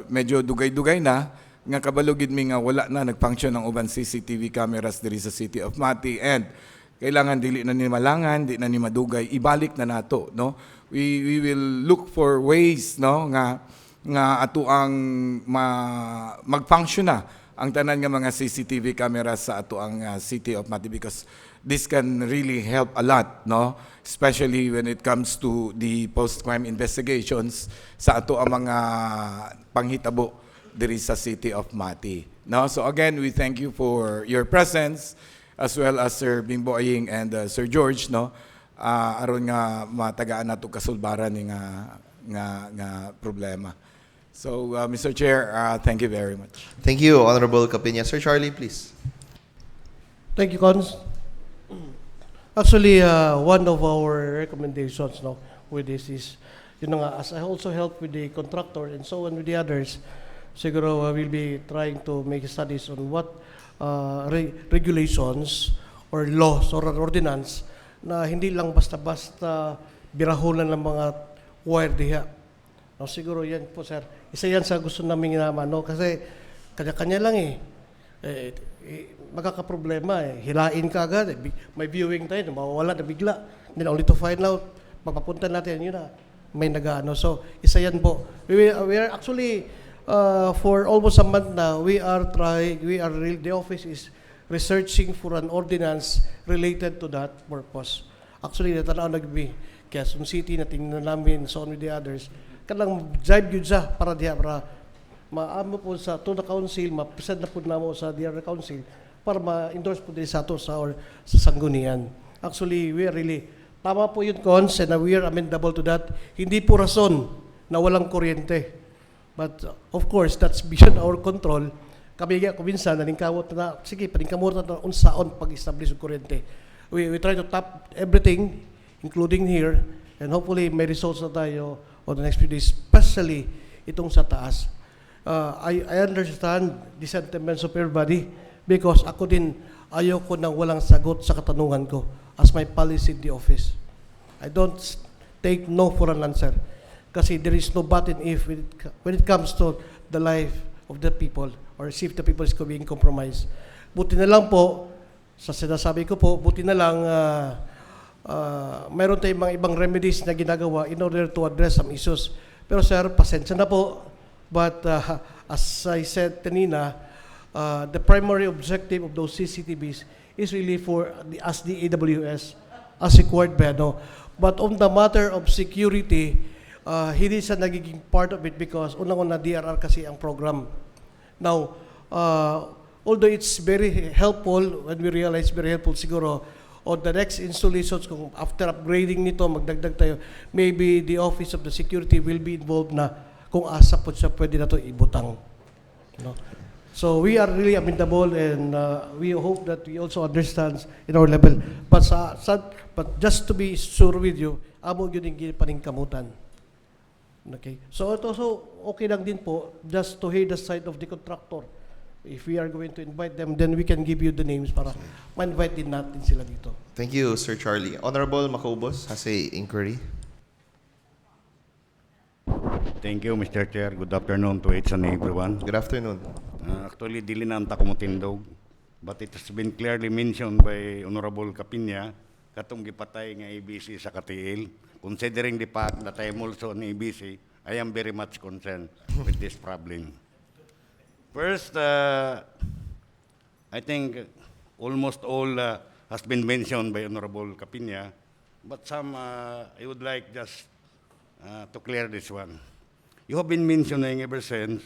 medyo dugay-dugay na nga kabalugid mi nga wala na nag-function ang uban CCTV cameras diri sa City of Mati, and kailangan dili na ni malangan, di na ni madugay, ibalik na nato, no? We will look for ways, no, nga ato ang mag-function na ang tanan nga mga CCTV cameras sa ato ang City of Mati, because this can really help a lot, no? Especially when it comes to the post-crime investigations sa ato ang mga panghitabo diri sa City of Mati. No? So again, we thank you for your presence, as well as Sir Bimbo Aying and Sir George, no? Aron nga matagaan nato kasulbaran ni nga problema. So Mr. Chair, thank you very much. Thank you, Honorable Capina. Sir Charlie, please. Thank you, Cons. Actually, one of our recommendations, no, with this is, as I also help with the contractor and so on with the others, siguro we'll be trying to make studies on what regulations or laws or an ordinance na hindi lang basta-basta birahulan ng mga wire diha. No, siguro yan po, sir. Isa yan sa gusto namin naman, no? Kasi kanya-kanya lang magkakaproblema Hilain ka agad, may viewing tayo, mawawala na bigla. Then only to find out, magpapunta natin, yun na, may nag-ano. So, isa yan po. We are actually, for almost a month now, the office is researching for an ordinance related to that purpose. Actually, natanaw nagbi Quezon City na tingnan namin, so on with the others. Kanang jive yun sa para maamo po to the council, ma-present na po namo sa DRR council para ma-endorse po din sa ato sa sanggunian. Actually, we are really, tama po yun, Cons, and we are amendable to that. Hindi po rason na walang kuryente. But of course, that's beyond our control. Kami kuminsan, naningkawot na, sige, paningkamot na unsaon pag-establish ng kuryente. We try to tap everything, including here, and hopefully may results na tayo on the next few days, especially itong sa taas. I understand the sentiments of everybody because ako din ayaw ko nang walang sagot sa katanungan ko as my policy in the office. I don't take no for an answer kasi there is no button if when it comes to the life of the people or if the people is being compromised. Buti na lang po, sa sinasabi ko po, buti na lang mayroon tayong mga ibang remedies na ginagawa in order to address some issues. Pero sir, pasensya na po. But as I said kanina, the primary objective of those CCTVs is really for as the AWS, as required by ano. But on the matter of security, hindi siya nagiging part of it because unang-una DRR kasi ang program. Now, although it's very helpful, when we realize very helpful siguro, on the next installations, kung after upgrading nito, magdagdag tayo, maybe the Office of the Security will be involved na kung asa po siya pwede na ito ibutang. No? So we are really amendable and we hope that we also understand in our level. But just to be sure with you, amo yun yung paningkamutan. Okay. So okay lang din po just to hear the side of the contractor. If we are going to invite them, then we can give you the names para ma-invite din natin sila dito. Thank you, Sir Charlie. Honorable Macobos has a inquiry. Thank you, Mr. Chair. Good afternoon to each and everyone. Good afternoon. Actually, dili na anta kumutindog, but it has been clearly mentioned by Honorable Capina katong gipatay nga ABC sa KTL. Considering the fact that I am also an ABC, I am very much concerned with this problem. First, I think almost all has been mentioned by Honorable Capina, but some I would like just to clear this one. You have been mentioning ever since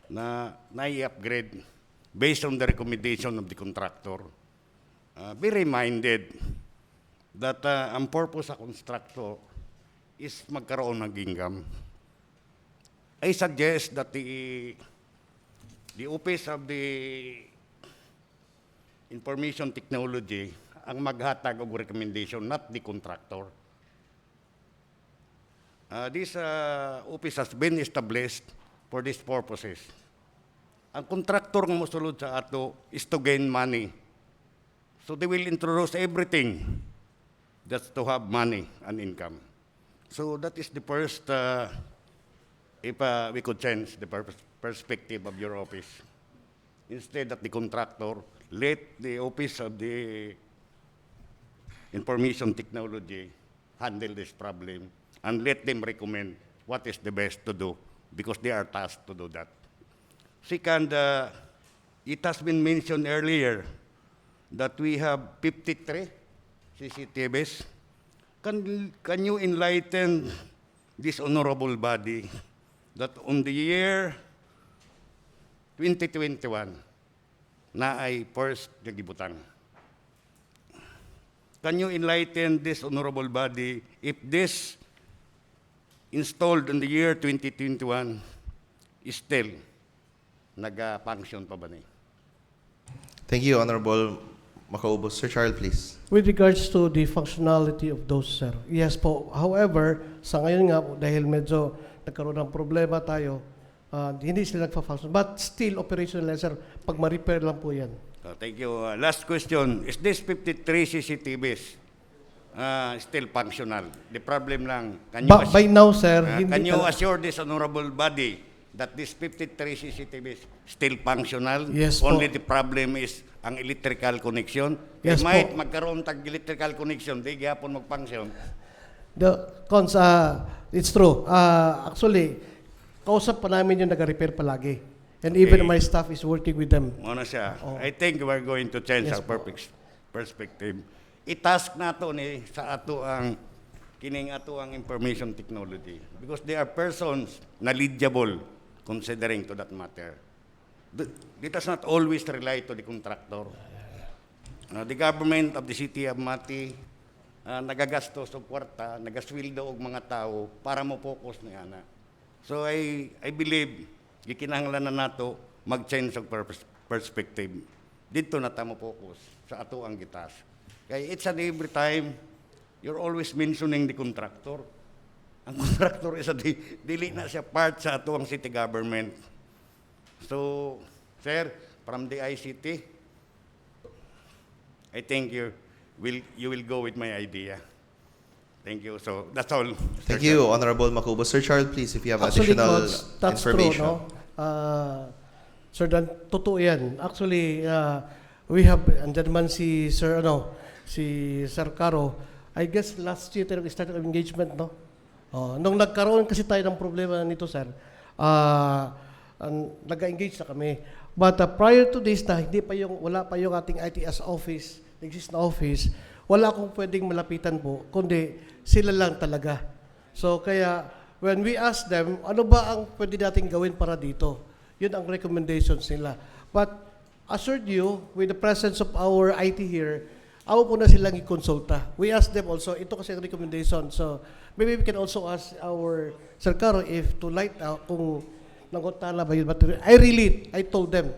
na i-upgrade based on the recommendation of the contractor. Be reminded that ang purpose sa constructor is magkaroon ng income. I suggest that the Office of the Information Technology ang maghatag og recommendation, not the contractor. This office has been established for these purposes. Ang contractor nga mosulod sa ato is to gain money. So they will introduce everything just to have money and income. So that is the first, if we could change the perspective of your office. Instead of the contractor, let the Office of the Information Technology handle this problem and let them recommend what is the best to do because they are tasked to do that. Second, it has been mentioned earlier that we have 53 CCTVs. Can you enlighten this honorable body that on the year 2021 na ay first nagibutan? Can you enlighten this honorable body if this installed in the year 2021 is still nag-function pa ba niya? Thank you, Honorable Macaubos. Sir Charles, please. With regards to the functionality of those, sir, yes po. However, sa ngayon nga po, dahil medyo nagkaroon ng problema tayo, hindi sila nagpa-function. But still, operational, sir, pag ma-repair lang po yan. Thank you. Last question. Is this 53 CCTVs still functional? The problem lang, By now, sir, can you talaga. assure this honorable body that this 53 CCTVs still functional? Yes po. Only the problem is ang electrical connection? Yes It might po. magkaroon tag electrical connection, di gyapon mag-function. It's true. Actually, kausap pa namin yung nag-repair palagi. And even Okay. my staff is working with them. Ano siya? Oh. I think we're going to change Yes our po. perspective. I-task nato ni sa ato ang kining ato ang information technology because they are persons knowledgeable considering to that matter. Let us not always rely to the contractor. The government of the city of Mati nagagastos og kwarta, nagasweldo og mga tao para mo focus ni ana. So I believe gikinahanglan na nato mag-change og perspective. Dito na ta mo focus sa ato ang gitas. Kaya it's and every time you're always mentioning the contractor. Ang contractor is dili na siya part sa ato ang city government. So, sir, from the ICT, I think you will go with my idea. Thank you. So that's all. Mr. Thank you, Honorable Macaubos. Sir Charles, please, if you have Actually, additional Coach, that's information. true, no? Sir Dan, totoo yan. Actually, we have, andyan man si Sir, si Sir Caro, I guess last year tayo nag-start ng engagement, no? Nung nagkaroon kasi tayo ng problema nito, sir, nag-engage na kami. But prior to this na wala pa yung ating ITS office, exist na office, wala akong pwedeng malapitan po, kundi sila lang talaga. So kaya, when we ask them, ano ba ang pwede natin gawin para dito? Yun ang recommendations nila. But assured you, with the presence of our IT here, ako po na silang i-consulta. We ask them also, ito kasi ang recommendation. So, maybe we can also ask our Sir Caro if to light out kung nangutala ba yun. But I told them,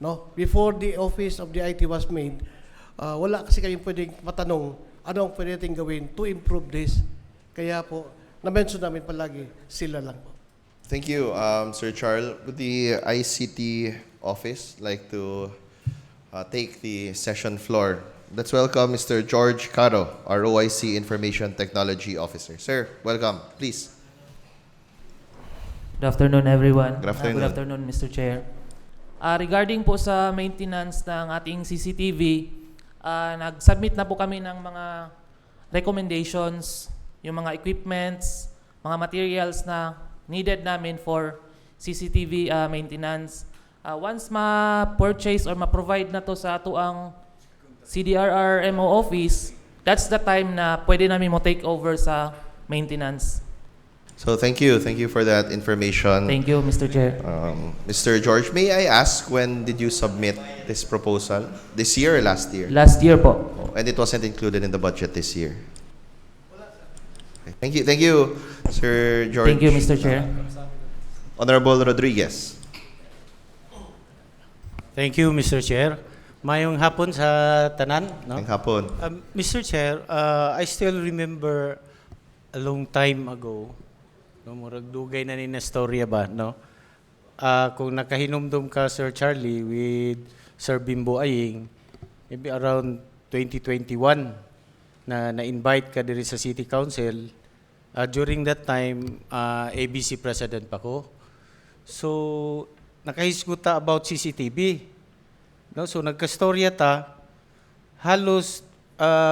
no, before the office of the IT was made, wala kasi kayong pwedeng matanong ano ang pwede natin gawin to improve this. Kaya po, na-mention namin palagi, sila lang po. Thank you, Sir Charles. Would the ICT office like to take the session floor? Let's welcome Mr. George Caro, our OIC Information Technology Officer. Sir, welcome. Please. Good afternoon, everyone. Good afternoon. Good afternoon, Mr. Chair. Regarding po sa maintenance ng ating CCTV, nag-submit na po kami ng mga recommendations, yung mga equipments, mga materials na needed namin for CCTV maintenance. Once ma-purchase or ma-provide na to sa ato ang CDRR MO office, that's the time na pwede namin mo take over sa maintenance. So thank you for that information. Thank you, Mr. Chair. Mr. George, may I ask when did you submit this proposal? This year or last year? Last year po. And it wasn't included in the budget this year. Okay. Thank you, Sir George. Thank you, Mr. Chair. Honorable Rodriguez. Thank you, Mr. Chair. Mayong hapon sa tanan, no? Ngayong hapon. Mr. Chair, I still remember a long time ago, no, murag dugay na ni na storya ba, no? Kung nakahinumdum ka, Sir Charlie, with Sir Bimbo Aying, maybe around 2021, na-invite ka diri sa City Council. During that time, ABC President pa ko. So, nakahisguta about CCTV. No, so nagkastorya ta, halos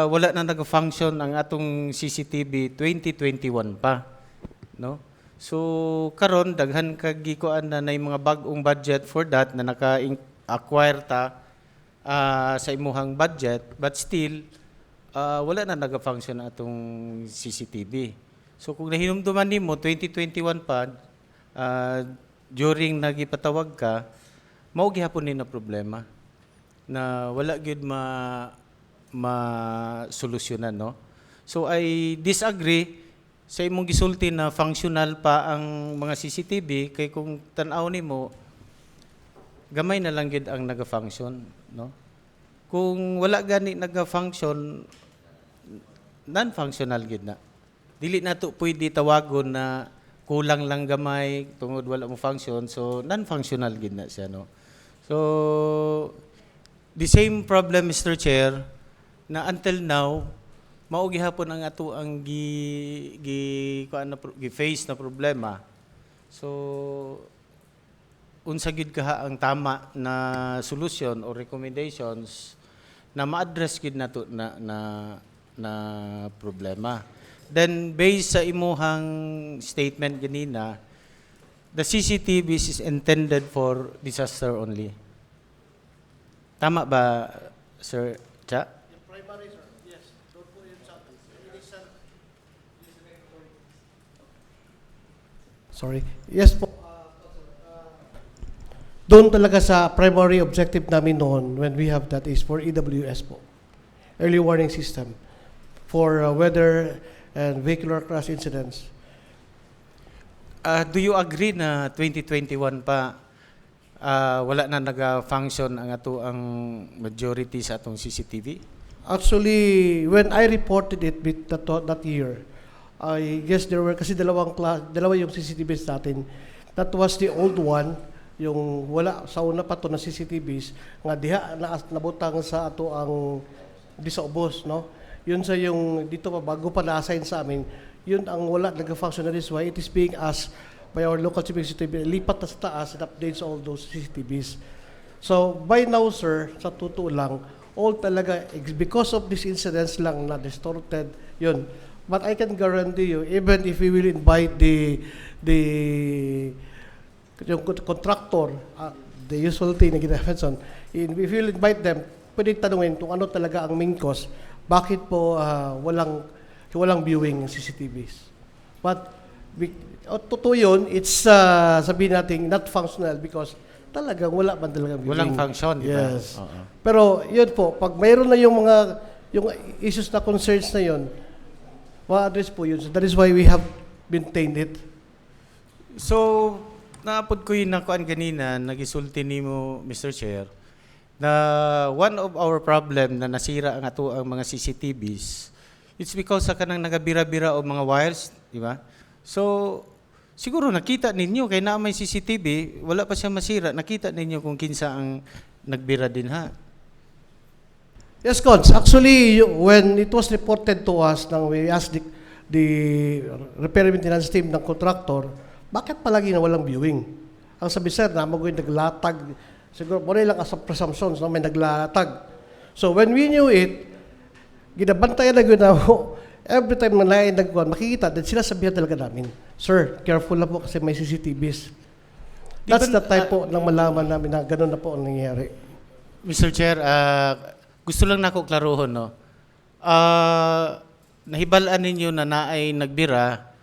wala na nag-function ang atong CCTV 2021 pa, no? So karon daghan kag gikuan na nay mga bag-ong budget for that na naka-acquire ta sa imuhang budget, but still wala na nag-function atong CCTV. So kung nahinumduman nimo 2021 pa during nagipatawag ka, mao gihapon ni na problema na wala gyud ma-solusyonan, no? So I disagree sa imong gisulti na functional pa ang mga CCTV kay kung tan-aw nimo gamay na lang gyud ang naga-function, no? Kung wala gani naga-function, non-functional gyud na. Dili nato pwede tawagon na kulang lang gamay tungod wala mo function, so non-functional gyud na siya, no? So the same problem, Mr. Chair, na until now mao gihapon ang ato ang gi-face na problema. So unsa gyud kaha ang tama na solution or recommendations na ma-address gyud nato na problema. Then based sa imuhang statement ganina, the CCTVs is intended for disaster only. Tama ba, Sir Cha? Sorry. Yes po. Doon talaga sa primary objective namin noon when we have that is for EWS po. Early warning system for weather and vehicular crash incidents. Do you agree na 2021 pa wala na naga-function ang ato ang majority sa atong CCTV? Actually, when I reported it with that year, I guess there were kasi dalawa yung CCTVs natin. That was the old one, yung wala sa una pa to na CCTVs nga diha nabutang sa ato ang di sa ubos, no? Yun sa yung dito pa bago pa na-assign sa amin, yun ang wala nag-function. That is why it is being asked by our local chief CCTV, lipat na sa taas and updates all those CCTVs. So by now, sir, sa totoo lang, all talaga because of these incidents lang na distorted yun. But I can guarantee you, even if we will invite yung contractor, the usual thing na ginagawa, if we will invite them, pwede tanungin kung ano talaga ang main cause, bakit po walang viewing ng CCTVs. But totoo yun, it's sabihin natin not functional because talagang wala man talaga viewing. Walang function, di ba? Yes. Pero yun po, pag mayroon na yung issues na concerns na yun, ma-address po yun. So that is why we have maintained it. So, naapod ko yung nakuan ganina, nagisulti nimo, Mr. Chair, na one of our problem na nasira ang ato ang mga CCTVs, it's because sa kanang nagabira-bira o mga wires, di ba? So, siguro nakita ninyo, kay na may CCTV, wala pa siya masira, nakita ninyo kung kinsa ang nagbira din ha. Yes, Cons. Actually, when it was reported to us, nang we asked the repair maintenance team ng contractor, bakit palagi na walang viewing? Ang sabi, sir, naman ko yung naglatag. Siguro, muna lang as a presumptions, no, may naglatag. So, when we knew it, ginabantayan na ginawa, every time na lain nagkuhan, makikita, then sila sabihan talaga namin, sir, careful na po kasi may CCTVs. That's the type po ng malaman namin na gano'n na po ang nangyayari. Mr. Chair, gusto lang nako klaruhon, no? Nahibalaan ninyo na naay nagbira,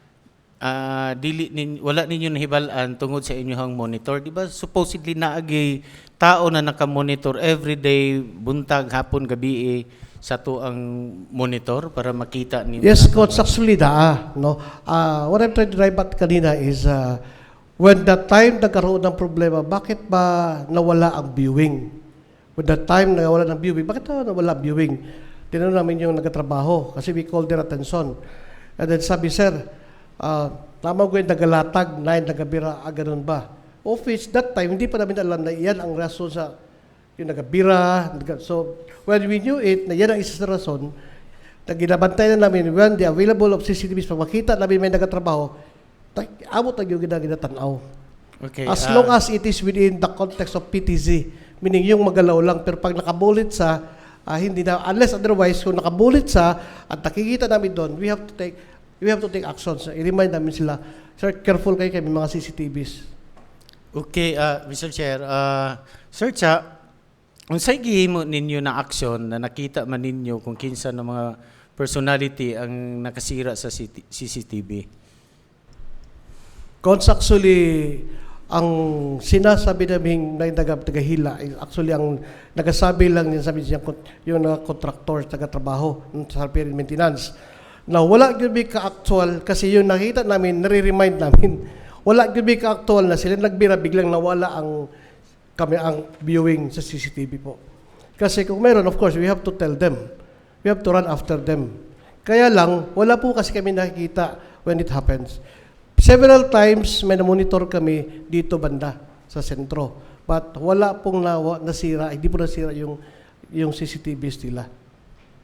wala ninyo nahibalaan tungod sa inyong monitor. Di ba supposedly naagi tao na nakamonitor everyday, buntag, hapon, gabi sa to ang monitor para makita ninyo? Yes, Coach, actually no? What I'm trying to drive at kanina is when the time nagkaroon ng problema, bakit ba nawala ang viewing? When the time nawala ng viewing, bakit nawala viewing? Tinanong namin yung nagtatrabaho kasi we called their attention. And then sabi, sir, tama ko yung nagalatag, nagabira, ganun ba? Of which, that time, hindi pa namin alam na yan ang rason sa yung nagabira. So, when we knew it, na yan ang isa sa rason, ginabantay na namin when the available of CCTVs, pag makita namin may nagatrabaho, abot ang yung ginatanaw. Okay, as long as it is within the context of PTZ, meaning yung magalaw lang, pero pag nakabulit sa hindi na, unless otherwise, kung nakabulit sa at nakikita namin doon, we have to take actions. I-remind namin sila, sir, careful kayo kami mga CCTVs. Okay, Mr. Chair. Sir Cha, unsay gihimo ninyo na aksyon na nakita man ninyo kung kinsa ng mga personality ang nakasira sa CCTV? Actually, ang sinasabi namin na tagahila, actually ang nagasabi lang din sabi niya yung contractor, taga-trabaho sa repair and maintenance, na wala yun may ka-actual kasi yung nakita namin, nare-remind namin, wala yun may ka-actual na sila nagbira, biglang nawala ang viewing sa CCTV po. Kasi kung meron, of course, we have to tell them. We have to run after them. Kaya lang, wala po kasi kami nakikita when it happens. Several times may na-monitor kami dito banda sa sentro. But wala pong nasira, hindi po nasira yung CCTVs nila.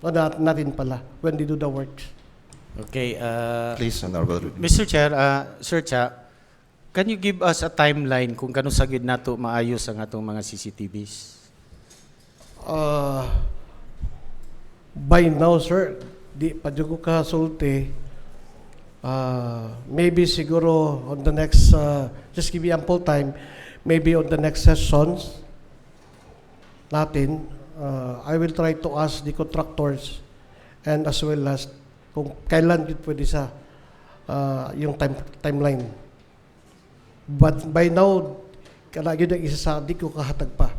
O natin pala when they do the works. Okay. Please, Honorable Rudy. Mr. Chair, Sir Cha, can you give us a timeline kung kano sagid nato maayos ang atong mga CCTVs? By now, sir, di pa ko kasulti. Maybe siguro on the next, just give me ample time, maybe on the next sessions natin, I will try to ask the contractors and as well as kung kailan yun pwede sa yung timeline. But by now, yun ang isa sa di ko kahatag pa.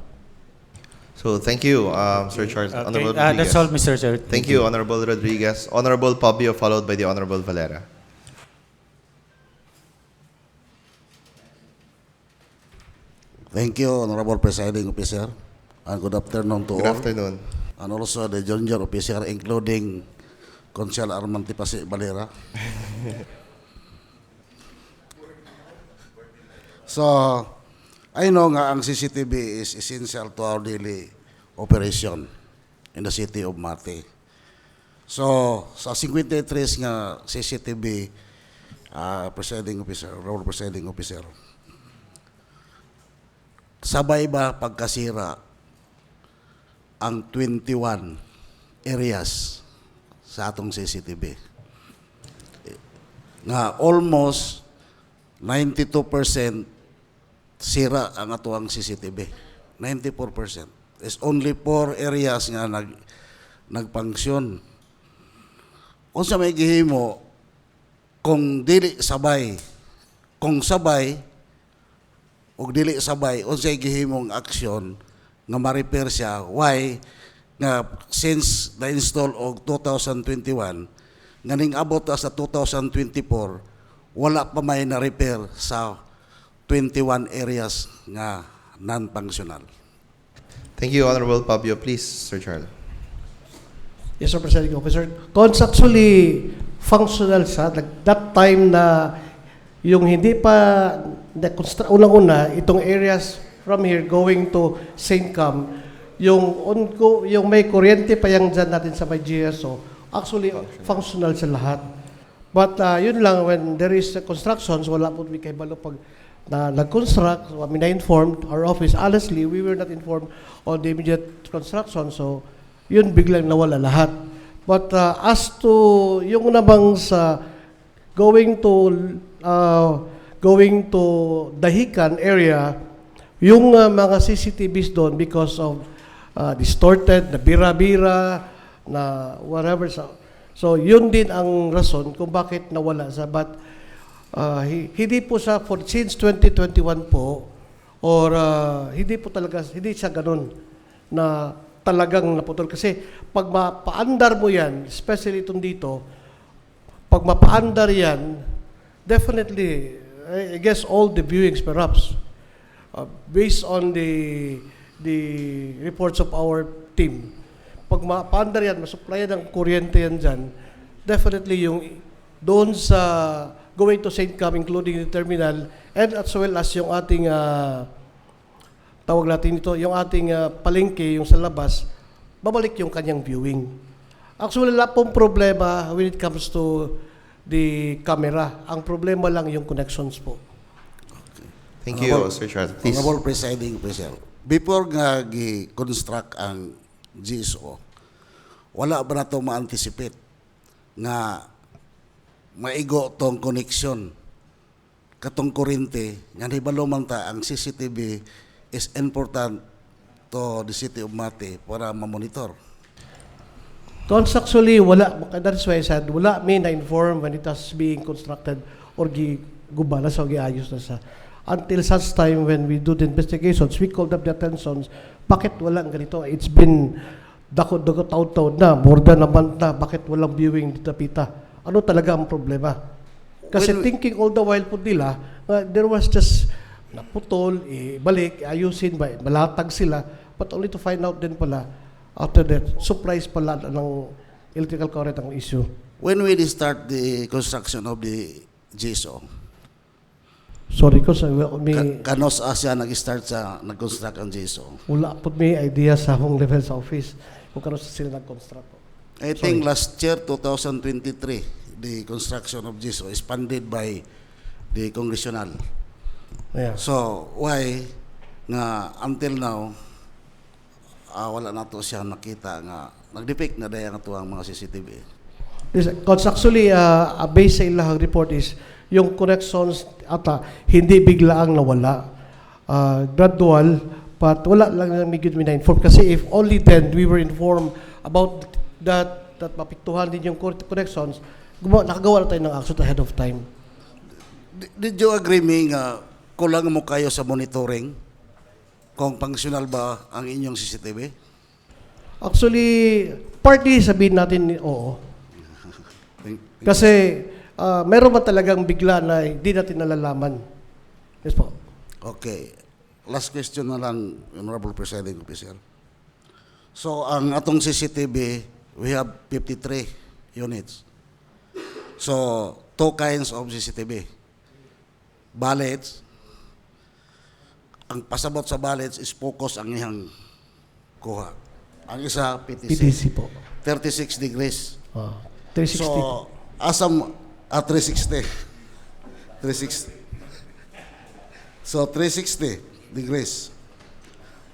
So thank you, Sir Charles. Okay, Honorable Rodriguez. that's all, Mr. Chair. Thank you, Honorable Rodriguez. Honorable Pabio, followed by the Honorable Valera. Thank you, Honorable Presiding Officer, and good afternoon to Good all. afternoon. And also the junior officer, including Consul Armand Tipasi Valera. So, I know nga ang CCTV is essential to our daily operation in the city of Mati. So, sa 53 nga CCTV, Presiding Officer, Honorable Presiding Officer, sabay ba pagkasira ang 21 areas sa atong CCTV? Nga almost 92% sira ang atuang CCTV. 94%. There's only 4 areas nga nagpangsyon. Kung sa may gihimo, kung dili sabay, kung sabay, o dili sabay, unsay gihimong aksyon nga ma-repair siya. Why? Nga since na-install og 2021, nga ning abot sa 2024, wala pa may na-repair sa 21 areas nga non-functional. Thank you, Honorable Pabio. Please, Sir Charles. Yes, Sir Presiding Officer. Actually, functional siya. That time na yung hindi pa unang-una, itong areas from here going to St. Cam, yung may kuryente pa yung dyan natin sa may GSO, actually functional sa lahat. But yun lang, when there is constructions, wala po may kaibalo pag nag-construct, kami na-informed, our office, honestly, we were not informed on the immediate construction, so yun biglang nawala lahat. But as to yung namang sa going to Dahican area, yung mga CCTVs doon because of distorted, na bira-bira, na whatever. So yun din ang rason kung bakit nawala sa. But hindi po sa since 2021 po, or hindi po talaga, hindi siya ganun na talagang naputol. Kasi pag mapaandar mo yan, especially itong dito, pag mapaandar yan, definitely, I guess all the viewings perhaps, based on the reports of our team, pag mapaandar yan, masupplyan ng kuryente yan dyan, definitely yung doon sa going to St. Cam, including the terminal, and as well as yung ating, tawag natin ito, yung ating palengke, yung sa labas, babalik yung kanyang viewing. Actually, wala pong problema when it comes to the camera. Ang problema lang yung connections po. Thank you, Sir Charles. Please. Honorable Presiding Officer, before nga gi-construct ang GSO, wala ba na ito ma-anticipate nga maigo tong connection katong kurente nga hibalo man ta ang CCTV is important to the city of Mati para ma-monitor. Cons actually, wala, that's why I said, wala may na-inform when it was being constructed or gubala sa giayos na sa. Until such time when we do the investigations, we called up the attentions, bakit walang ganito? It's been dako-dako taon-taon na, more than a month na, bakit walang viewing dito pita? Ano talaga ang problema? Kasi thinking all the while po nila, there was just naputol, balik, ayusin, malatag sila, but only to find out din pala, after that, surprise pala ng electrical current ang issue. When will they start the construction of the GSO? Sorry ko, may, Kanos Asya nag-start sa nag-construct ang GSO? wala po may idea sa hong level sa office kung kano sila nag-construct. I think last year, 2023, the construction of GSO is funded by the congressional. Yeah. So, why nga until now, wala na to siya nakita nga nag-depict na daya nga to ang mga CCTV. Because actually, based sa ilahang report is, yung connections ata, hindi biglaang nawala. Gradual, but wala lang may good na-inform. Kasi if only then we were informed about that mapiktuhan din yung connections, nakagawa na tayo ng action ahead of time. Did you agree me nga kulang mo kayo sa monitoring kung functional ba ang inyong CCTV? Actually, partly sabihin natin oo. Kasi meron ba talagang bigla na hindi natin nalalaman? Yes po. Okay. Last question na lang, Honorable Presiding Officer. So, ang atong CCTV, we have 53 units. So, two kinds of CCTV. Ballets. Ang pasabot sa ballets is focus ang ihang kuha. Ang isa, PTC. PTC po. 36 degrees. 360. So, asam 360. 360. So, 360 degrees.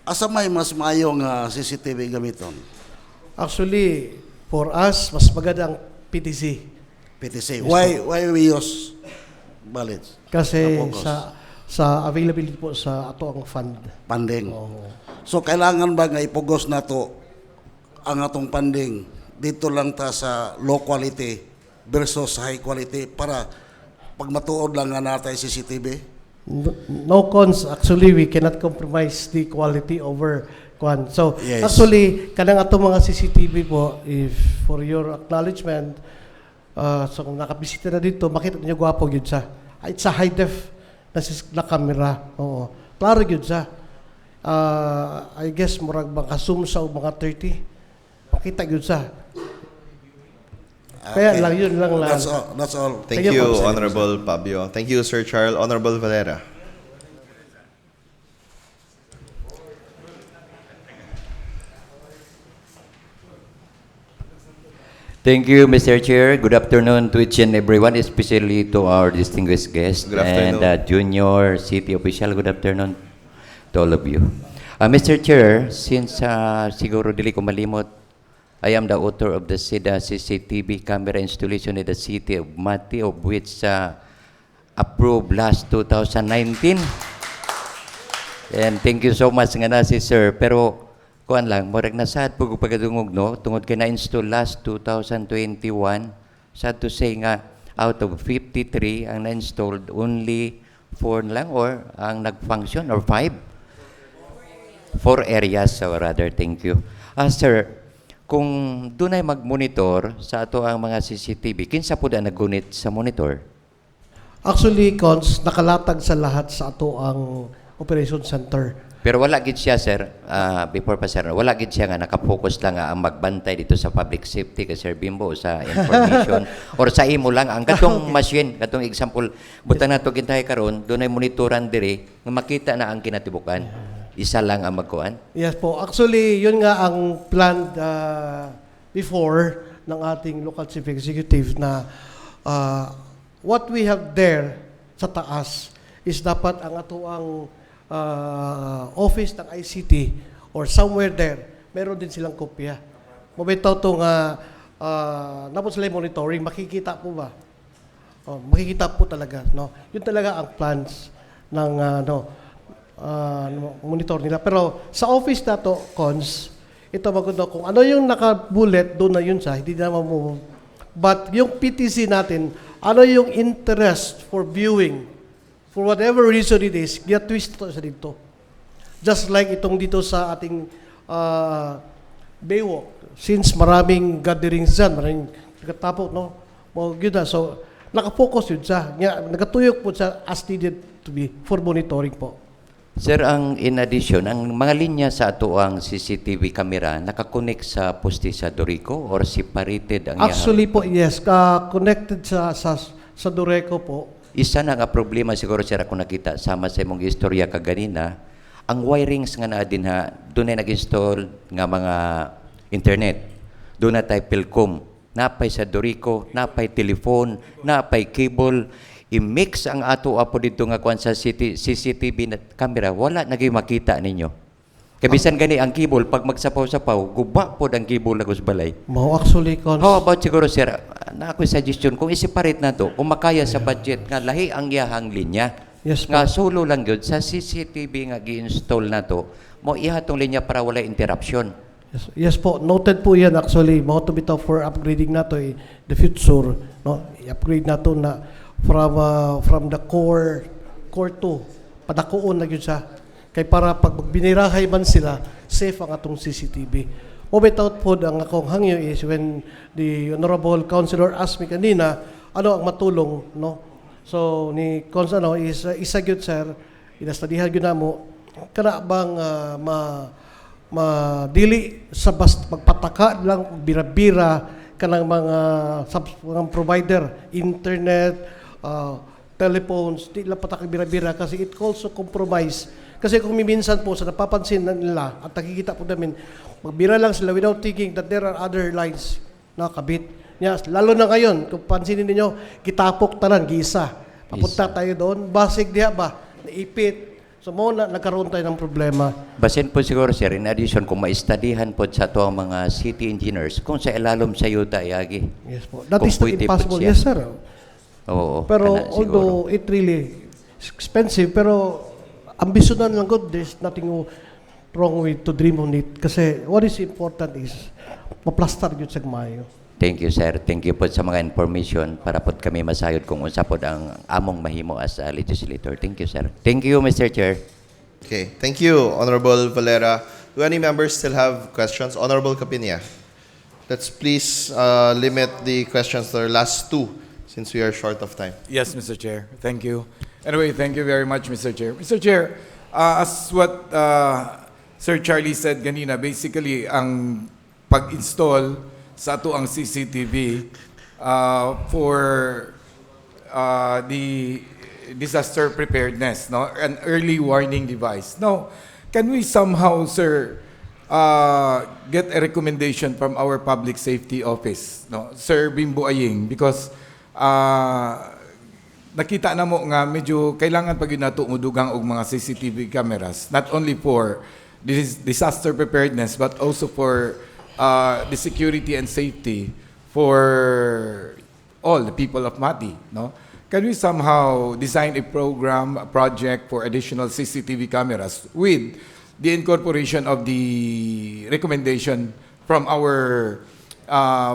Asa may mas mayong CCTV gamiton? Actually, for us, mas maganda ang PTC. PTC. Yes, Why we use ballots? Kasi sa availability po sa ato ang fund. Funding. Oo. So, kailangan ba nga ipugos na to ang atong funding dito lang ta sa low quality versus high quality para pag matuod lang nga natay CCTV? No cons, actually we cannot compromise the quality over kwan. So Yes. actually kanang ato mga CCTV po, if for your acknowledgement, so kung nakabisita na dito, makita niyo gwapo gyud sa. It's a high def na camera. Oo. Klaro gyud sa. I guess murag baka zoom sa mga 30. Makita gyud sa. Kaya lang yun lang. That's all. That's all. Thank you, Honorable Pabio. Thank you, Sir Charles. Honorable Valera. Thank you, Mr. Chair. Good afternoon to each and everyone, especially to our distinguished guests Good afternoon. and junior city official. Good afternoon to all of you. Mr. Chair, since siguro dili ko malimot, I am the author of the SIDA CCTV camera installation in the city of Mati, of which approved last 2019. And thank you so much nga na si Sir. Pero kuan lang, murag nasad po pagkadungog no, tungod kay na-install last 2021. Sad to say nga, out of 53 ang na-installed, only 4 lang or ang nag-function or 5? 4 areas, so rather, thank you. Sir, kung dunay mag-monitor sa ato ang mga CCTV, kinsa po na nagunit sa monitor? Actually, cons, nakalatag sa lahat sa ato ang operation center. Pero wala gid siya, sir, before pa sir, wala gid siya nga nakapokus lang ang magbantay dito sa public safety kay Sir Bimbo sa information or sa imo lang ang katong machine, katong example, butang nato gintay karon, dunay monitoran diri nga makita na ang kinatibukan. Isa lang ang magkuan. Yes po. Actually, yun nga ang plan before ng ating local chief executive na what we have there sa taas is dapat ang ato ang office ng ICT or somewhere there, meron din silang kopya. Mabitaw to nga napos sila yung monitoring, makikita po ba? Makikita po talaga, no? Yun talaga ang plans ng monitor nila. Pero sa office na to, Cons, ito maganda kung ano yung naka-bullet, doon na yun siya, hindi na mamove. But yung PTC natin, ano yung interest for viewing, for whatever reason it is, twist to sa dito. Just like itong dito sa ating Baywalk, since maraming gatherings dyan, maraming nagkatapok, no? Yun na, so, nakafocus yun siya. Nagatuyok po siya as needed to be for monitoring po. Sir, in addition, ang mga linya sa ato ang CCTV camera nakakonect sa poste sa Dorico or separated ang Actually po, yes, connected sa Dureco po. Isa na nga problema siguro sir ako nakita sama sa imong istorya kaganina, ang wirings nga naa din ha, doon ay nag-install nga mga internet. Doon na tayo Pilcom, napay sa Dorico, napay telephone, napay cable, i-mix ang ato apo dito nga kuan sa CCTV na camera, wala naging makita ninyo. Kabisan gani ang cable, pag magsapaw-sapaw, guba po ang cable na gusbalay. Actually, how about siguro sir, na ako suggestion, kung i-separate na to, kung makaya sa budget, nga lahi ang yahang linya, yes, nga solo lang yun, sa CCTV nga gi-install na to, mo ihatong linya para wala interruption. Yes po, noted po yan actually. Mga to bitaw for upgrading na to the future, no? I-upgrade na to na from the core 2 padakuon na gyud siya kay para pag binirahay man sila safe ang atong CCTV. Bitaw po ang akong hangyo is when the honorable councilor asked me kanina ano ang matulong, no? So ni Consano is isa gyud sir, inastadihan gyud namo kana bang dili sa basta magpataka lang bira-bira kanang mga provider, internet, telephones, di lang pataka bira-bira kasi it also compromise. Kasi kung minsan po sa napapansin nila at nakikita po namin, magbira lang sila without thinking that there are other lines na kabit. Yes, lalo na ngayon, kung pansinin ninyo, kitapok tanan, gisa. Papunta tayo doon, basig diha ba, naipit. So mo na nagkaroon tayo ng problema. Basin po siguro sir, in addition, kung maistudihan po sa to ang mga city engineers, kung sa ilalom sa yuta, yagi. Yes po. That is not impossible. Yes, sir. Oo. Pero although it really is expensive, pero ambisyonan lang good. There's nothing wrong with to dream on it. Kasi what is important is maplastar yun sa Mayo. Thank you, sir. Thank you po sa mga information para po kami masayod kung unsa po ang among mahimo as a legislator. Thank you, sir. Thank you, Mr. Chair. Okay, thank you, Honorable Valera. Do any members still have questions? Honorable Capinia, let's please limit the questions to our last two since we are short of time. Yes, Mr. Chair. Thank you. Anyway, thank you very much, Mr. Chair. Mr. Chair, as what Sir Charlie said ganina, basically, ang pag-install sa ato ang CCTV for the disaster preparedness, no, an early warning device. Now, can we somehow, sir, get a recommendation from our public safety office, no, Sir Bimbo Aying, because nakita na mo nga medyo kailangan pag nato mudugang og mga CCTV cameras, not only for this disaster preparedness but also for the security and safety for all the people of Mati, no? Can we somehow design a program, a project for additional CCTV cameras with the incorporation of the recommendation from our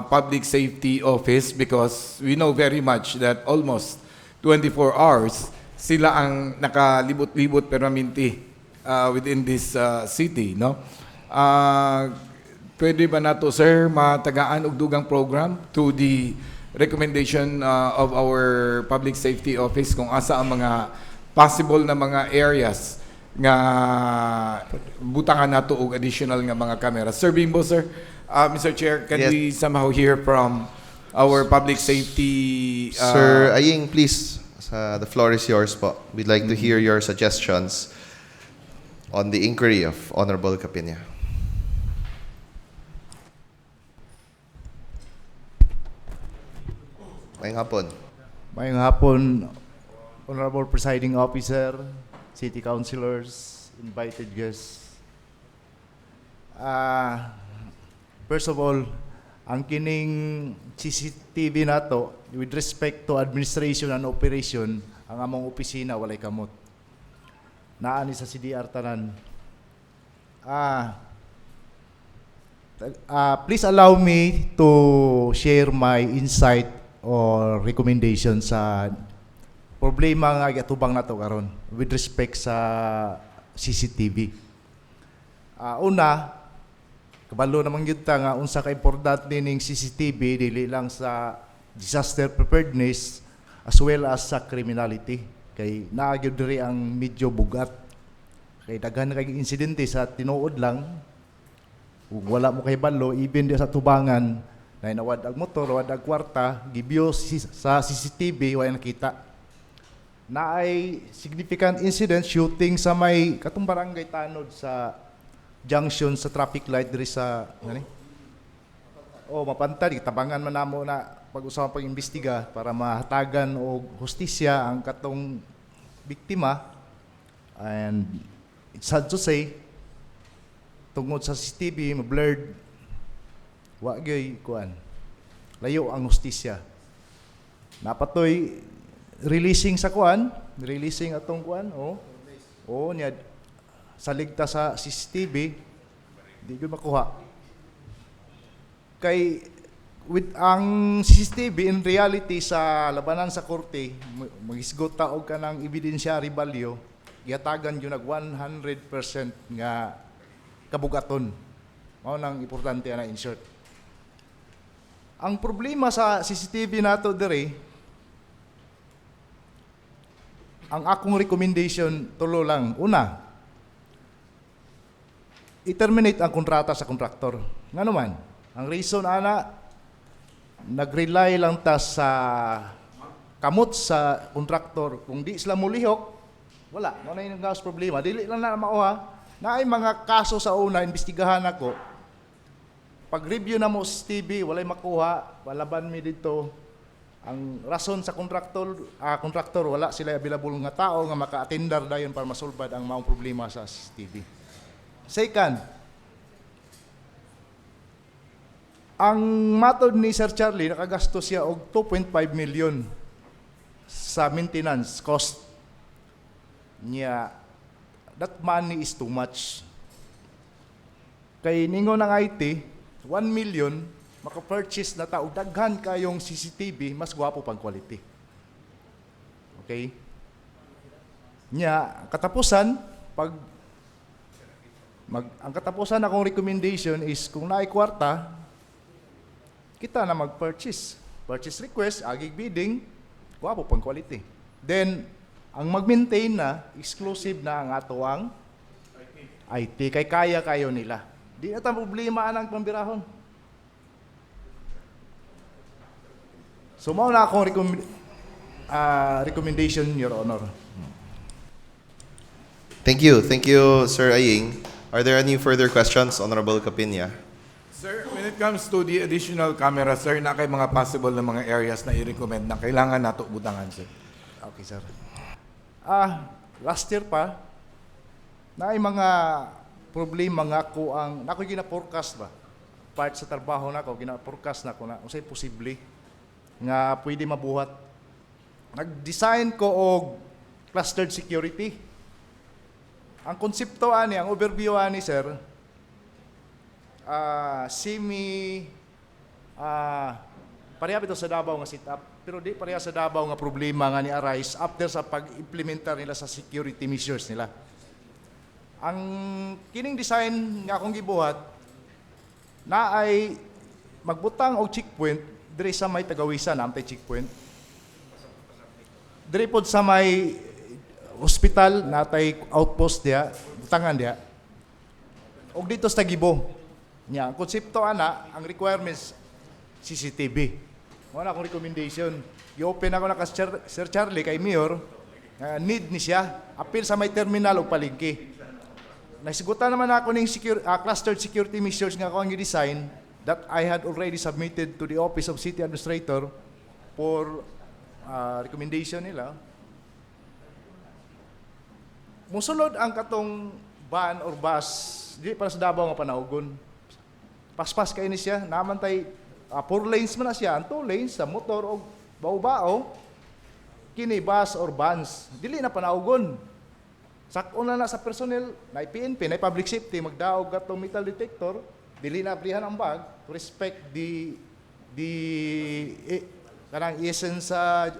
public safety office, because we know very much that almost 24 hours sila ang nakalibot-libot permanente within this city, no? Pwede ba nato, sir, matagaan og dugang program to the recommendation of our public safety office kung asa ang mga possible na mga areas nga butangan nato og additional nga mga camera. Sir Bimbo, sir, Mr. Chair, can we somehow hear from our public safety... Sir Aying, please, the floor is yours po. We'd like to hear your suggestions on the inquiry of Honorable Capinia. Mayang hapon. Mayang hapon, Honorable Presiding Officer, City Councilors, invited guests. First of all, ang kining CCTV nato with respect to administration and operation, ang among opisina walay kamot. Naani sa CDR tanan. Please allow me to share my insight or recommendation sa problema nga gatubang nato karon with respect sa CCTV. Una, kabalo naman yun ta nga unsa ka importante ning CCTV dili lang sa disaster preparedness as well as sa criminality. Kay naagyo diri ang medyo bugat. Kay daghan kay insidente sa tinuod lang ug wala mo kay balo even di sa tubangan na nawad ang motor, nawad ang kwarta, gibyo sa CCTV wala nakita. Naay significant incident shooting sa may katong barangay Tanod sa junction sa traffic light diri sa mapantad tabangan man namo na pag-usapan pag-imbestiga para mahatagan og hustisya ang katong biktima. And it's sad to say tungod sa CCTV ma-blurred wa gyud kuan layo ang hustisya. Napatoy releasing atong kuan niya sa ligta sa CCTV, di ko makuha. Kay, with ang CCTV, in reality, sa labanan sa korte, magisgot taog ka ng evidensyary value, yatagan yun nag 100% nga kabugaton. Mao nang importante na insert. Ang problema sa CCTV nato dire, ang akong recommendation tulo lang. Una, i-terminate ang kontrata sa kontraktor. Nga naman, ang reason nag-rely lang ta sa kamot sa kontraktor. Kung di sila mulihok, wala. Wala yung gas problema. Dili lang na mauha. Na ay mga kaso sa una, imbestigahan ako. Pag-review na mo sa TV, walay makuha. Walaban mi dito. Ang rason sa kontraktor, wala sila available nga tao nga maka-attendar dayon para masolbad ang maong problema sa TV. Second, ang matod ni Sir Charlie, nakagastos siya og 2.5 million sa maintenance cost niya. That money is too much. Kay ningo ng IT, 1 million, maka-purchase na tao, daghan kayong CCTV, mas gwapo pang quality. Okay? Niya, katapusan, ang katapusan akong recommendation is kung naay kwarta, kita na mag-purchase. Purchase request, agig bidding, gwapo pang quality. Then, ang mag-maintain na, exclusive na ang ato ang IT. Kay kaya kayo nila. Di na tayong problema ang pambirahon. So, mauna akong recommendation, Your Honor. Thank you, Sir Aying. Are there any further questions, Honorable Capinya? Sir, when it comes to the additional camera, sir, na kay mga possible na mga areas na i-recommend na kailangan nato butangan, sir? Okay, sir. Last year pa, na ay mga problema nga ko ako gina-forecast ba? Part sa trabaho na ko, gina-forecast na ko na, usay posible nga pwede mabuhat. Nag-design ko og clustered security. Ang konsepto ang overview sir, pareha ito sa Davao nga setup, pero di pareha sa Davao nga problema nga ni arise after sa pag-implementar nila sa security measures nila. Ang kining design nga akong gibuhat na ay magbutang og checkpoint diri sa may Tagawisan, amtay checkpoint. Diri pod sa may hospital natay outpost dia, butangan dia. Og dito sa Tagibo. Nya, ang konsepto ang requirements CCTV. Mo na akong recommendation. I-open ako na ka Sir Charlie kay Mayor. Need ni siya. Apil sa may terminal o palengke. Nasigutan naman ako ng clustered security measures nga ako ang i-design that I had already submitted to the Office of City Administrator for recommendation nila. Musulod ang katong van or bus, di para sa Davao nga panaugon. Paspas kayo ni siya, naman tay 4 lanes man na siya, ang 2 lanes sa motor o bao-bao, kini bus or vans, dili na panaugon. Sakon na sa personnel, na PNP, na public safety, magdaog atong metal detector, dili na abrihan ang bag to respect the kanang essence sa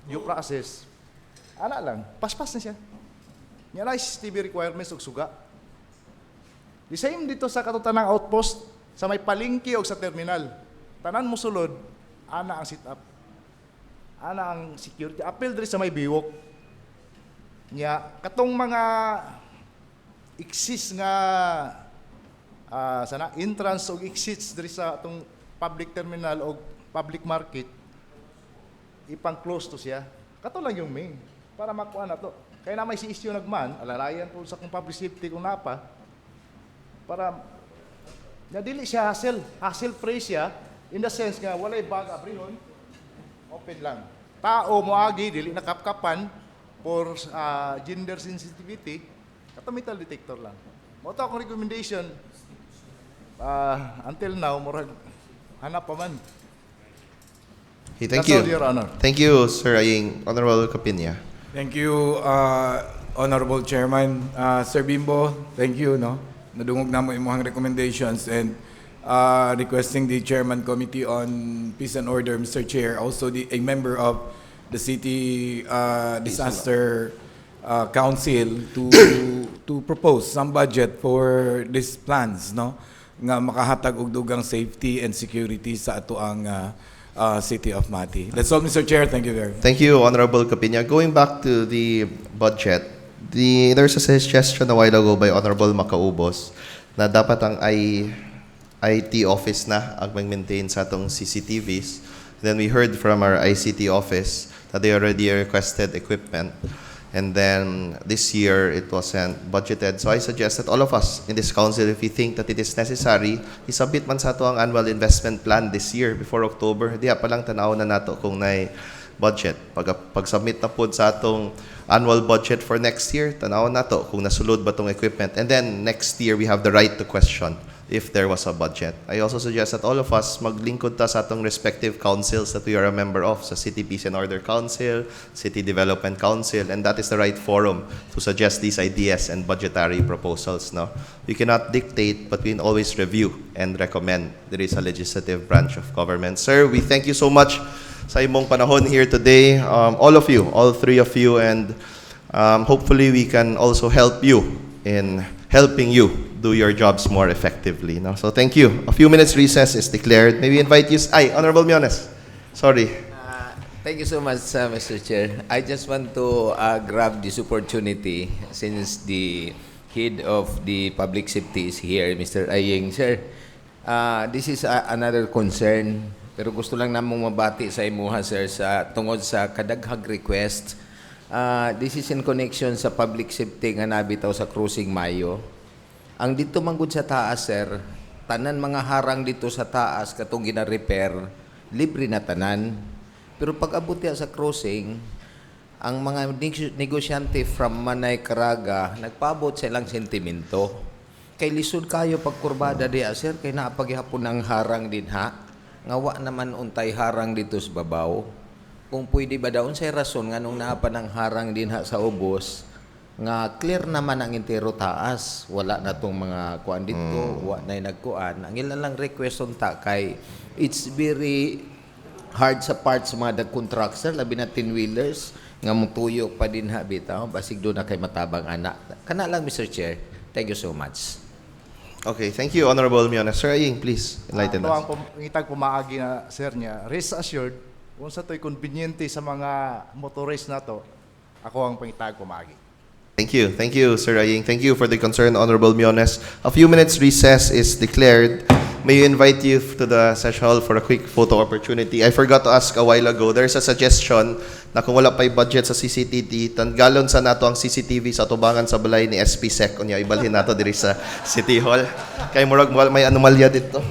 due process. Ana lang, paspas na siya. Yan ay CCTV requirements og suga. The same dito sa katutanang outpost, sa may palengke o sa terminal. Tanan mo sulod, ana ang sit-up. Ana ang security. Appeal diri sa may biwok. Nya, katong mga exist nga entrance o exits diri sa atong public terminal o public market, ipang-close to siya. Kato lang yung main. Para makuha na to. Kaya na may si issue nagman, alalayan po sa kung public safety kung napa, para dili siya hassle free siya, in the sense nga walay bag abrihon, open lang. Tao mo agi, dili nakapkapan for gender sensitivity, kato metal detector lang. Mo to akong recommendation, until now, murag hanap pa man. Okay, thank That's you. all, Your Honor. Thank you, Sir Aying. Honorable Capinya. Thank you, Honorable Chairman. Sir Bimbo, thank you, no? Nadungog na mo imong recommendations and requesting the Chairman Committee on Peace and Order, Mr. Chair, also a member of the City Disaster Council to propose some budget for these plans, no? Nga makahatag og dugang safety and security sa ato ang City of Mati. That's all, Mr. Chair. Thank you very much. Thank you, Honorable Capinya. Going back to the budget, there's a suggestion a while ago by Honorable Macaubos na dapat ang IT office na ang mag-maintain sa atong CCTVs. Then we heard from our ICT office that they already requested equipment. And then this year, it wasn't budgeted. So I suggest that all of us in this council, if we think that it is necessary, isubmit man sa ato ang annual investment plan this year before October. Diya pa lang tanaw na nato kung na budget. Pag-submit na po sa atong annual budget for next year, tanaw na to kung nasulod ba tong equipment. And then next year, we have the right to question if there was a budget. I also suggest that all of us maglingkod ta sa atong respective councils that we are a member of, sa City Peace and Order Council, City Development Council, and that is the right forum to suggest these ideas and budgetary proposals. No, we cannot dictate, but we can always review and recommend. There is a legislative branch of government. Sir, we thank you so much sa imong panahon here today, all of you, all three of you, and hopefully we can also help you in helping you do your jobs more effectively. No? So thank you. A few minutes recess is declared. Maybe invite you. Honorable Miones. Sorry. Thank you so much, Mr. Chair. I just want to grab this opportunity since the head of the public safety is here, Mr. Aying. Sir, this is another concern. Pero gusto lang namong mabati sa imuha, sir, tungod sa kadaghag request. This is in connection sa public safety nga nabitaw sa Cruising Mayo. Ang dito manggod sa taas, sir, tanan mga harang dito sa taas katong gina-repair, libre na tanan. Pero pag abot sa crossing, ang mga negosyante from Manay Caraga, nagpaabot sa ilang sentimento. Kay lisod kayo pagkurbada diya, sir, kay napaghihapon ang harang din ha. Ngawa naman untay harang dito sa babaw. Kung pwede ba daw unsay rason nga nung napa ng harang din ha sa ubos, nga clear naman ang intero taas, wala na tong mga kuan dito, wa na nagkuan. Ang ilang lang request unta kay it's very hard sa parts mga contractor, labi na 10-wheelers nga mutuyok pa din ha bitaw, basig do na kay matabang anak. Kana lang, Mr. Chair. Thank you so much. Okay, thank you, Honorable Miones. Sir Aying, please enlighten us. Ang pangitag pumaagi na, sir niya, rest assured, kung sa to'y conveniente sa mga motorist na to, ako ang pangitag pumaagi. Thank you, Sir Aying. Thank you for the concern, Honorable Miones. A few minutes recess is declared. May I invite you to the session hall for a quick photo opportunity. I forgot to ask a while ago, there's a suggestion na kung wala pa'y budget sa CCTV, tanggalon sa nato ang CCTV sa tubangan sa balay ni SP Sec. Kunya, ibalhin nato diri sa City Hall. Kay murag may anomalya dito.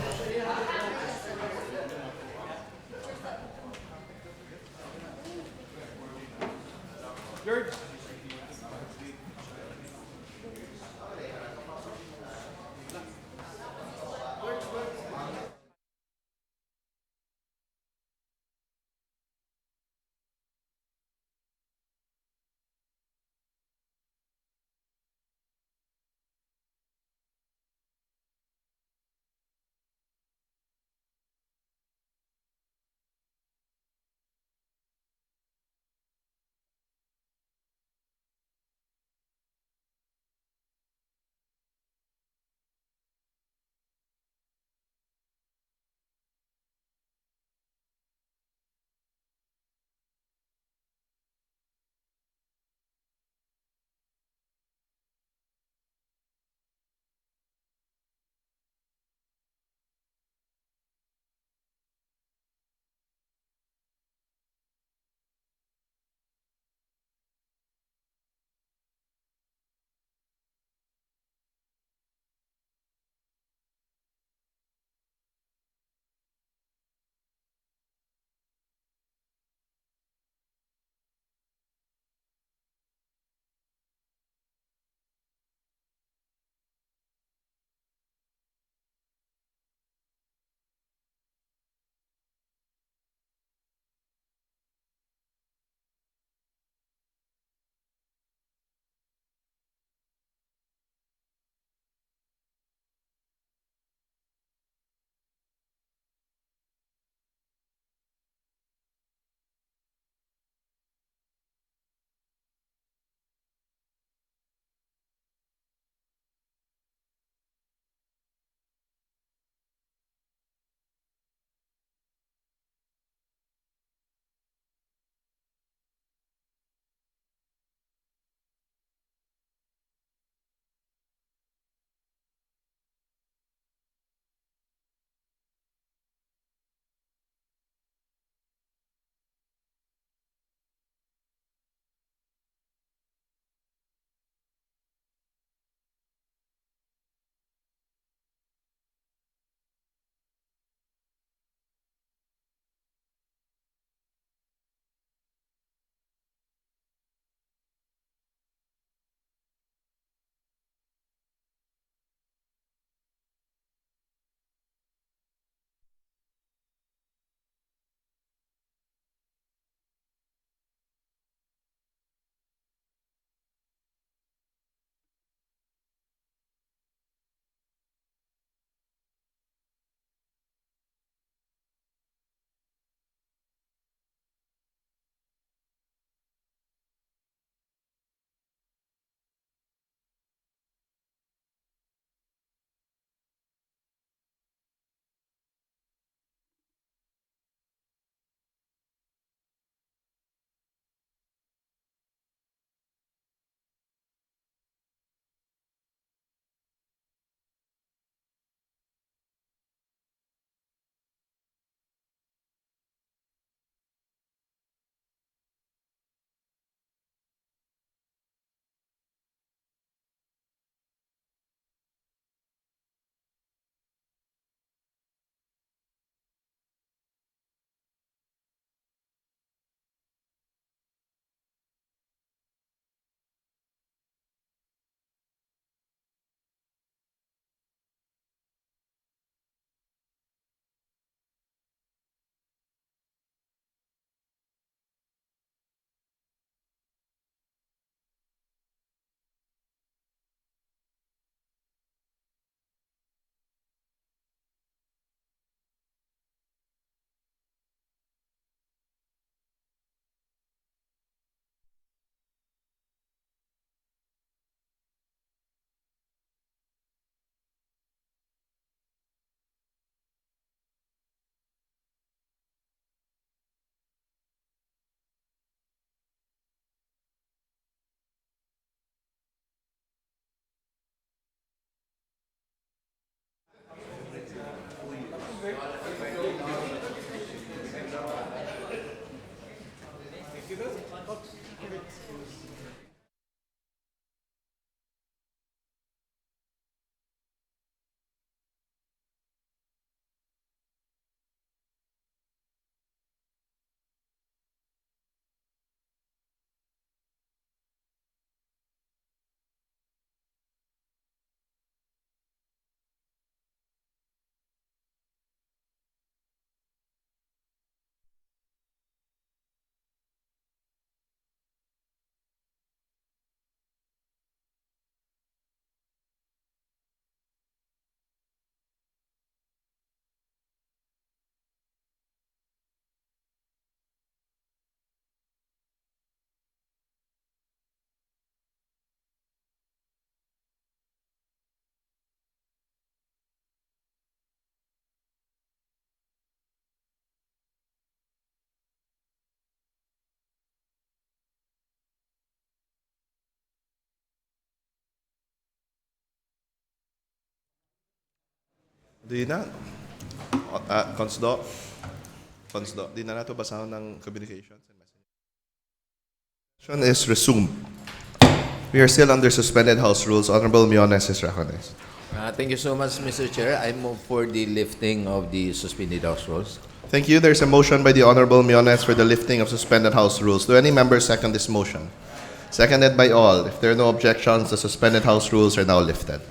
Di na. Consdo, di na nato basahon ng communications and messages. Session is resumed. We are still under suspended House rules. Honorable Miones is recognized. Thank you so much, Mr. Chair. I move for the lifting of the suspended House rules. Thank you. There's a motion by the Honorable Miones for the lifting of suspended House rules. Do any members second this motion? Seconded by all. If there are no objections, the suspended House rules are now lifted.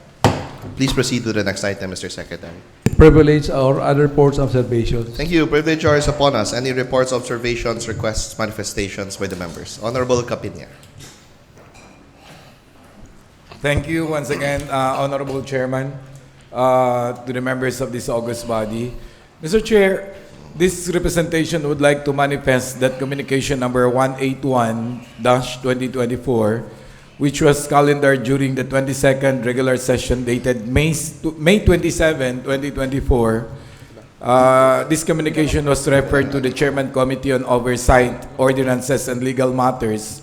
Please proceed to the next item, Mr. Secretary. Privilege or other reports, observations. Thank you. Privilege hour is upon us. Any reports, observations, requests, manifestations by the members? Honorable Capinia. Thank you once again, Honorable Chairman, to the members of this august body. Mr. Chair, this representation would like to manifest that communication number 181-2024, which was calendared during the 22nd regular session dated May 27, 2024. This communication was referred to the Chairman Committee on Oversight, Ordinances, and Legal Matters,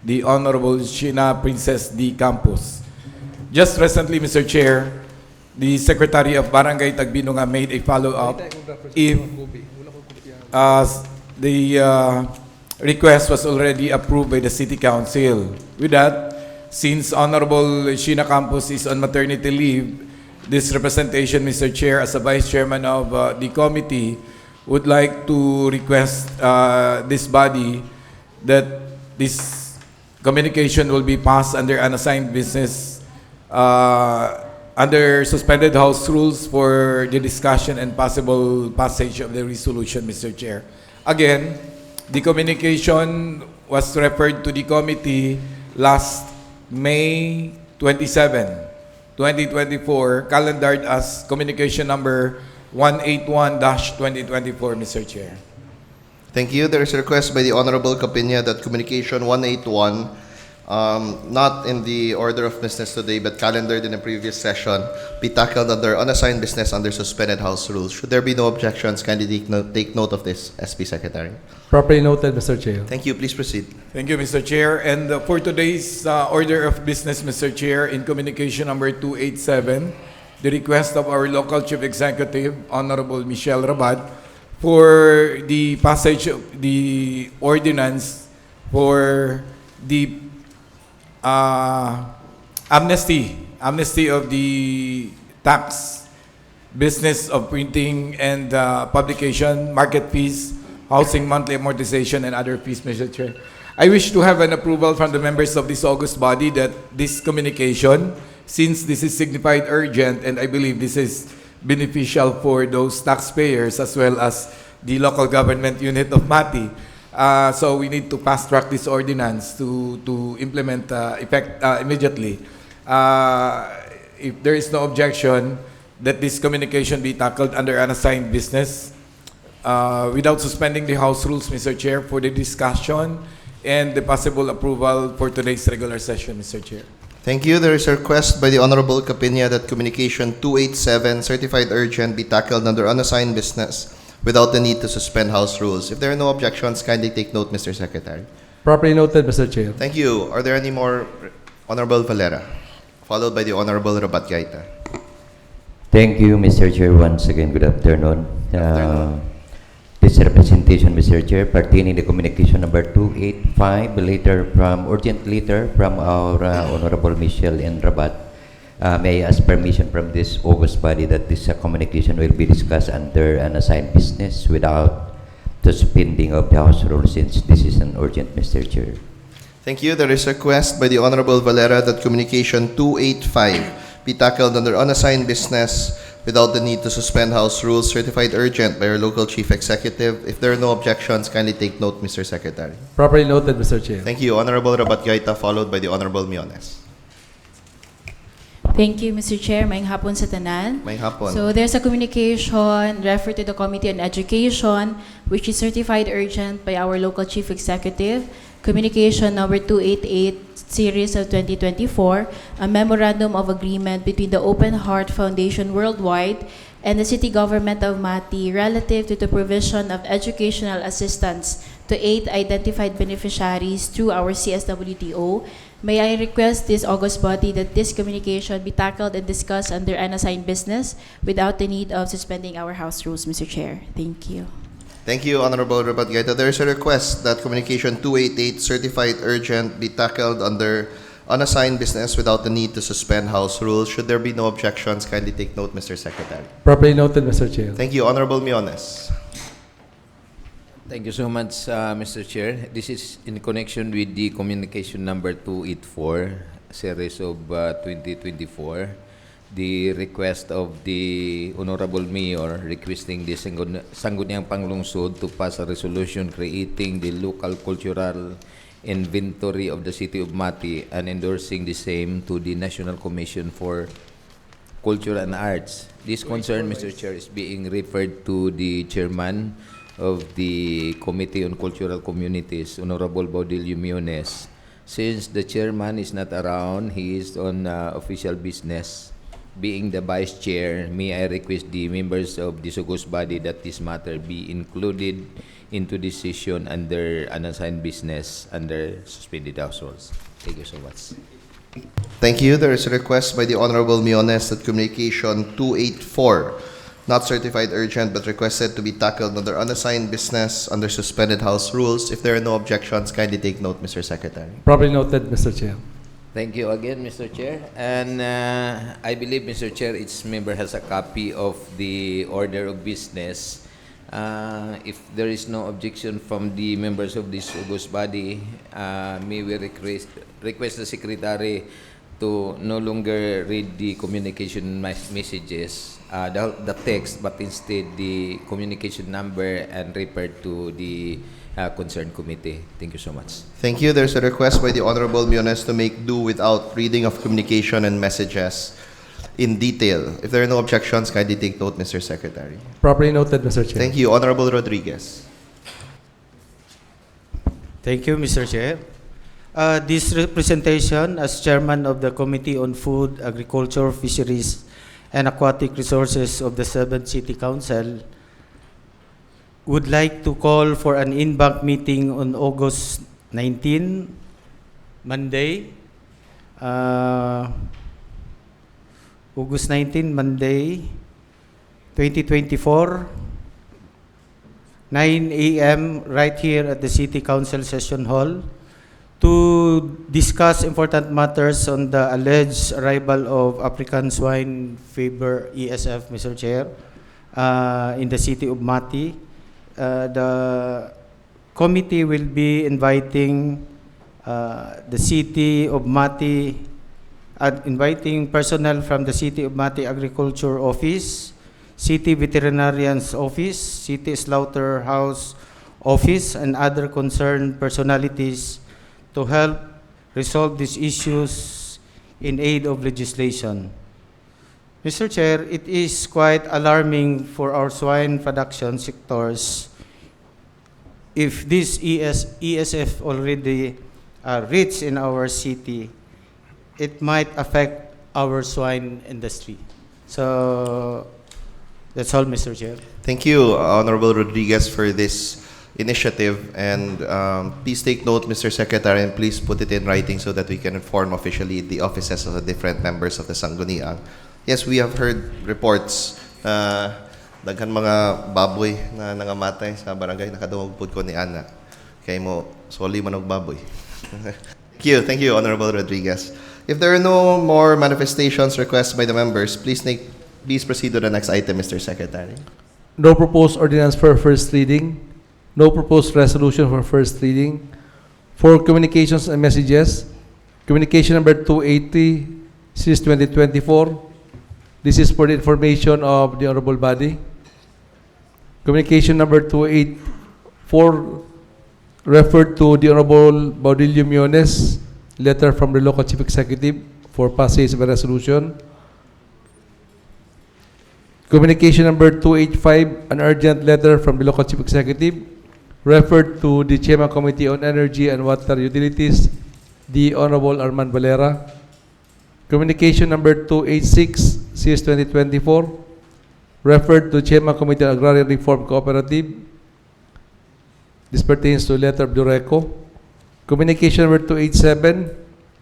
the Honorable Sheena Princess D. Campos. Just recently, Mr. Chair, the Secretary of Barangay Tagbinunga made a follow-up if the request was already approved by the City Council. With that, since Honorable Sheena Campos is on maternity leave, this representation, Mr. Chair, as a Vice Chairman of the committee, would like to request this body that this communication will be passed under unassigned business under suspended House rules for the discussion and possible passage of the resolution, Mr. Chair. Again, the communication was referred to the committee last May 27, 2024, calendared as communication number 181-2024, Mr. Chair. Thank you. There is a request by the Honorable Capinia that communication 181, not in the order of business today, but calendared in a previous session, be tackled under unassigned business under suspended House rules. Should there be no objections, kindly take note of this, SP Secretary. Properly noted, Mr. Chair. Thank you. Please proceed. Thank you, Mr. Chair. And for today's order of business, Mr. Chair, in communication number 287, the request of our local Chief Executive, Honorable Michelle Rabat, for the passage of the ordinance for the amnesty of the tax, business of printing and publication, market fees, housing monthly amortization, and other fees, Mr. Chair. I wish to have an approval from the members of this august body that this communication, since this is signified urgent, and I believe this is beneficial for those taxpayers as well as the local government unit of Mati. So we need to fast track this ordinance to implement immediately. If there is no objection, that this communication be tackled under unassigned business without suspending the House rules, Mr. Chair, for the discussion and the possible approval for today's regular session, Mr. Chair. Thank you. There is a request by the Honorable Capinia that communication 287, certified urgent, be tackled under unassigned business without the need to suspend House rules. If there are no objections, kindly take note, Mr. Secretary. Properly noted, Mr. Chair. Thank you. Are there any more? Honorable Valera, followed by the Honorable Rabat Gaita. Thank you, Mr. Chair. Once again, good afternoon. This representation, Mr. Chair, pertaining to communication number 285, urgent letter from our Honorable Michelle and Rabat. May I ask permission from this august body that this communication will be discussed under an assigned business without the suspending of the House rules, since this is an urgent, Mr. Chair. Thank you. There is a request by the Honorable Valera that communication 285 be tackled under unassigned business without the need to suspend House rules, certified urgent by our local Chief Executive. If there are no objections, kindly take note, Mr. Secretary. Properly noted, Mr. Chair. Thank you. Honorable Rabat Gaita, followed by the Honorable Miones. Thank you, Mr. Chair. Maayong hapon sa tanan. Maayong hapon. So there's a communication referred to the Committee on Education, which is certified urgent by our local Chief Executive. Communication number 288, series of 2024, a memorandum of agreement between the Open Heart Foundation Worldwide and the City Government of Mati relative to the provision of educational assistance to 8 identified beneficiaries through our CSWDO. May I request this august body that this communication be tackled and discussed under unassigned business without the need of suspending our House rules, Mr. Chair. Thank you. Thank you, Honorable Rabat Gaito. There is a request that Communication 288, certified urgent, be tackled under unassigned business without the need to suspend House rules. Should there be no objections, kindly take note, Mr. Secretary. Properly noted, Mr. Chair. Thank you, Honorable Miones. Thank you so much, Mr. Chair. This is in connection with the communication number 284, series of 2024. The request of the Honorable Mayor requesting the Sangguniang Panglungsod to pass a resolution creating the local cultural inventory of the city of Mati and endorsing the same to the National Commission for Culture and Arts. This concern, Mr. Chair, is being referred to the chairman of the Committee on Cultural Communities, Honorable Baudilio Miones. Since the chairman is not around, he is on official business. Being the vice chair, may I request the members of this august body that this matter be included into this session under unassigned business under suspended House rules. Thank you so much. Thank you. There is a request by the Honorable Miones that Communication 284, not certified urgent but requested to be tackled under unassigned business under suspended House rules. If there are no objections, kindly take note, Mr. Secretary. Properly noted, Mr. Chair. Thank you again, Mr. Chair. And I believe, Mr. Chair, each member has a copy of the order of business. If there is no objection from the members of this august body, may we request the Secretary to no longer read the communication messages, the text, but instead the communication number and refer to the concerned committee. Thank you so much. Thank you. There's a request by the Honorable Miones to make do without reading of communication and messages in detail. If there are no objections, kindly take note, Mr. Secretary. Properly noted, Mr. Chair. Thank you. Honorable Rodriguez. Thank you, Mr. Chair. This representation as chairman of the Committee on Food, Agriculture, Fisheries, and Aquatic Resources of the 7th City Council would like to call for an in-bank meeting on August 19, Monday. August 19, Monday, 2024, 9 a.m. right here at the City Council Session Hall to discuss important matters on the alleged arrival of African swine fever, ESF, Mr. Chair, in the city of Mati. The committee will be inviting the city of Mati, inviting personnel from the City of Mati Agriculture Office, City Veterinarian's Office, City Slaughterhouse Office, and other concerned personalities to help resolve these issues in aid of legislation. Mr. Chair, it is quite alarming for our swine production sectors if this ESF already reached in our city. It might affect our swine industry. So that's all, Mr. Chair. Thank you, Honorable Rodriguez, for this initiative. And please take note, Mr. Secretary, and please put it in writing so that we can inform officially the offices of the different members of the Sangguniang. Yes, we have heard reports daghan mga baboy na nangamatay sa barangay nakadungog pud ko ni Ana. Kay mo soli manog baboy. Thank you, Honorable Rodriguez. If there are no more manifestations requests by the members, please proceed to the next item, Mr. Secretary. No proposed ordinance for first reading. No proposed resolution for first reading. For communications and messages, communication number 280, series 2024. This is for the information of the honorable body. Communication number 284 referred to the Honorable Baudilio Miones, letter from the local chief executive for passage by resolution. Communication number 285, an urgent letter from the local chief executive, referred to the Chairman Committee on Energy and Water Utilities, the Honorable Arman Valera. Communication number 286, CS 2024, referred to Chairman Committee on Agrarian Reform Cooperative. This pertains to letter of Dureco. Communication number 287,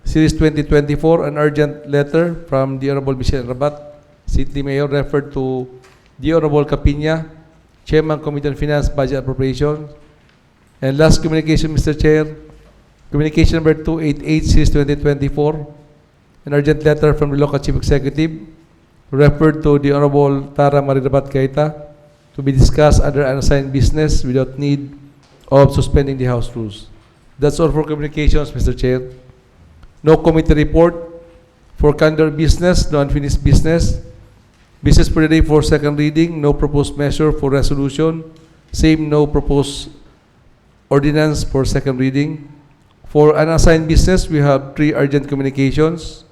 Series 2024, an urgent letter from the Honorable Michelle Rabat, City Mayor, referred to the Honorable Capina, Chairman, Committee on Finance, Budget Appropriation. And last communication, Mr. Chair, communication number 288, Series 2024, an urgent letter from the local Chief Executive, referred to the Honorable Tara Marie Rabat Gaita, to be discussed under unassigned business without need of suspending the House rules. That's all for communications, Mr. Chair. No committee report. For calendar business, no unfinished business. Business for the day for second reading, no proposed measure for resolution. Same, no proposed ordinance for second reading. For unassigned business, we have 3 urgent communications.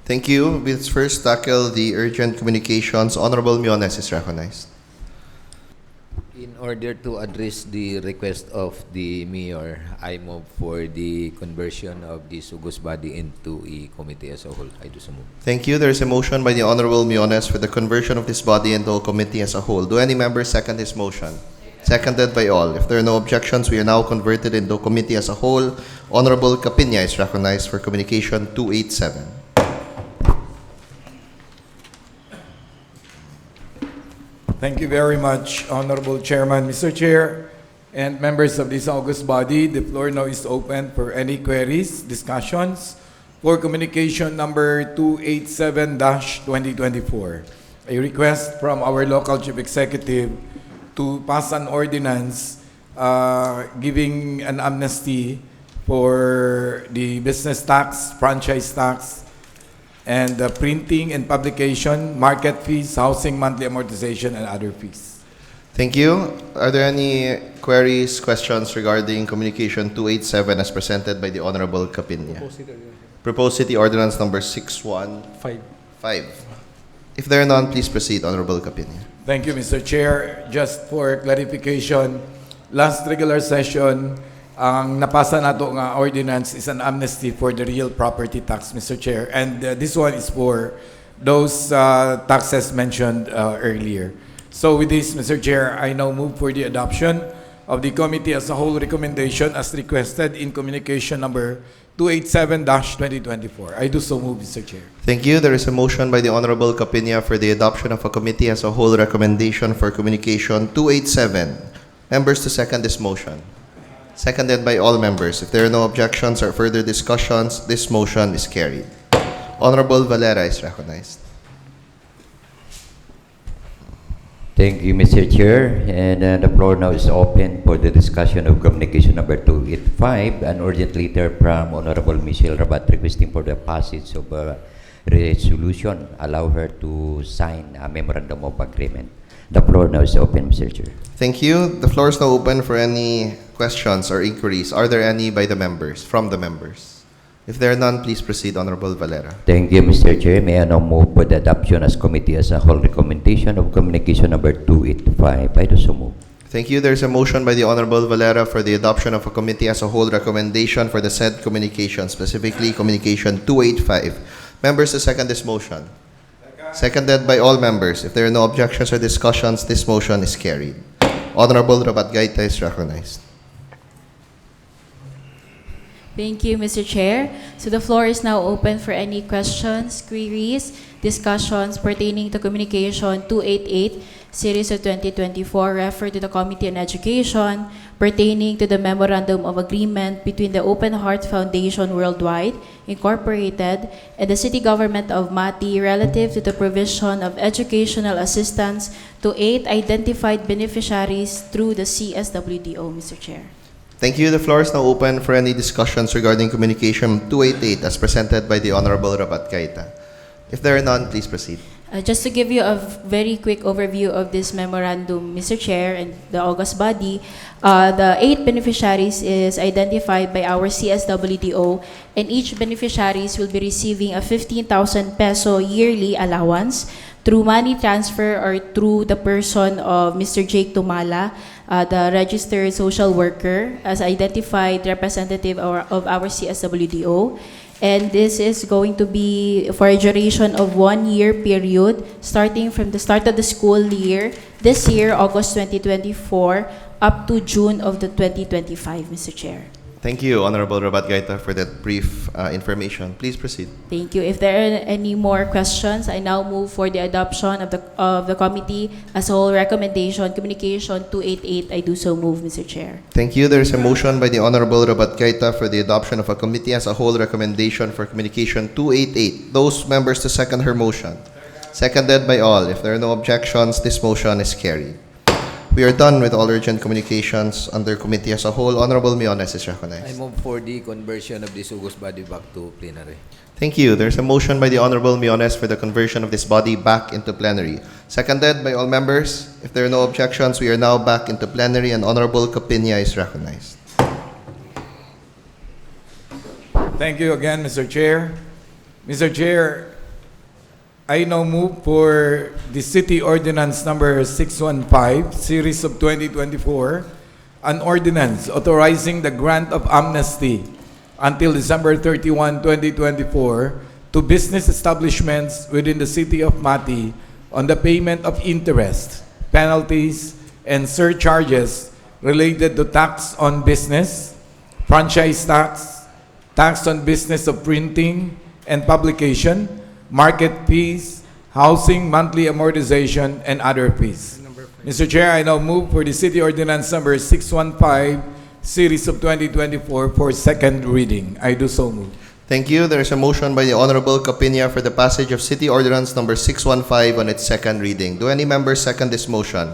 Thank you. Let's first tackle the urgent communications. Honorable Miones is recognized. In order to address the request of the mayor, I move for the conversion of the August body into a committee as a whole. I do so move. Thank you. There is a motion by the Honorable Miones for the conversion of this body into a committee as a whole. Do any members second this motion? Seconded by all. If there are no objections, we are now converted into a committee as a whole. Honorable Capina is recognized for communication 287. Thank you very much, Honorable Chairman, Mr. Chair, and members of this august body. The floor now is open for any queries, discussions for communication number 287-2024. A request from our local chief executive to pass an ordinance giving an amnesty for the business tax, franchise tax, and printing and publication, market fees, housing monthly amortization, and other fees. Thank you. Are there any queries, questions regarding communication 287 as presented by the Honorable Capina? Proposed City Ordinance number 615. If there are none, please proceed, Honorable Capina. Thank you, Mr. Chair. Just for clarification, last regular session, ang napasa nato nga ordinance is an amnesty for the real property tax, Mr. Chair. And this one is for those taxes mentioned earlier. So with this, Mr. Chair, I now move for the adoption of the committee as a whole recommendation as requested in communication number 287-2024. I do so move, Mr. Chair. Thank you. There is a motion by the Honorable Capina for the adoption of a committee as a whole recommendation for communication 287. Members to second this motion. Seconded by all members. If there are no objections or further discussions, this motion is carried. Honorable Valera is recognized. Thank you, Mr. Chair. And the floor now is open for the discussion of communication number 285, an urgent letter from Honorable Michelle Rabat requesting for the passage of a resolution. Allow her to sign a memorandum of agreement. The floor now is open, Mr. Chair. Thank you. The floor is now open for any questions or inquiries. Are there any by the members, from the members? If there are none, please proceed, Honorable Valera. Thank you, Mr. Chair. May I now move for the adoption as committee as a whole recommendation of communication number 285. I do so move. Thank you. There is a motion by the Honorable Valera for the adoption of a committee as a whole recommendation for the said communication, specifically communication 285. Members to second this motion. Seconded by all members. If there are no objections or discussions, this motion is carried. Honorable Rabat Gaita is recognized. Thank you, Mr. Chair. So the floor is now open for any questions, queries, discussions pertaining to communication 288, series of 2024, referred to the Committee on Education, pertaining to the Memorandum of Agreement between the Open Heart Foundation Worldwide, Incorporated, and the City Government of Mati relative to the provision of educational assistance to 8 identified beneficiaries through the CSWDO, Mr. Chair. Thank you. The floor is now open for any discussions regarding communication 288 as presented by the Honorable Rabat Gaita. If there are none, please proceed. Just to give you a very quick overview of this memorandum, Mr. Chair, and the August body, the 8 beneficiaries is identified by our CSWDO, and each beneficiaries will be receiving a 15,000 peso yearly allowance through money transfer or through the person of Mr. Jake Tumala, the registered social worker, as identified representative of our CSWDO. And this is going to be for a duration of 1 year period, starting from the start of the school year, this year, August 2024, up to June of the 2025, Mr. Chair. Thank you, Honorable Rabat Gaita, for that brief information. Please proceed. Thank you. If there are any more questions, I now move for the adoption of the committee as a whole recommendation, Communication 288. I do so move, Mr. Chair. Thank you. There is a motion by the Honorable Rabat Gaita for the adoption of a committee as a whole recommendation for Communication 288. Those members to second her motion. Seconded by all. If there are no objections, this motion is carried. We are done with all urgent communications under committee as a whole. Honorable Miones is I recognized. move for the conversion of this August body back to plenary. Thank you. There's a motion by the Honorable Miones for the conversion of this body back into plenary. Seconded by all members. If there are no objections, we are now back into plenary and Honorable Capinia is recognized. Thank you again, Mr. Chair. Mr. Chair, I now move for the City Ordinance Number 615, Series of 2024, an ordinance authorizing the grant of amnesty until December 31, 2024 to business establishments within the City of Mati on the payment of interest, penalties, and surcharges related to tax on business, franchise tax, tax on business of printing and publication, market fees, housing monthly amortization, and other fees. Mr. Chair, I now move for the City Ordinance Number 615, Series of 2024 for second reading. I do so move. Thank you. There is a motion by the Honorable Capinia for the passage of City Ordinance Number 615 on its second reading. Do any members second this motion?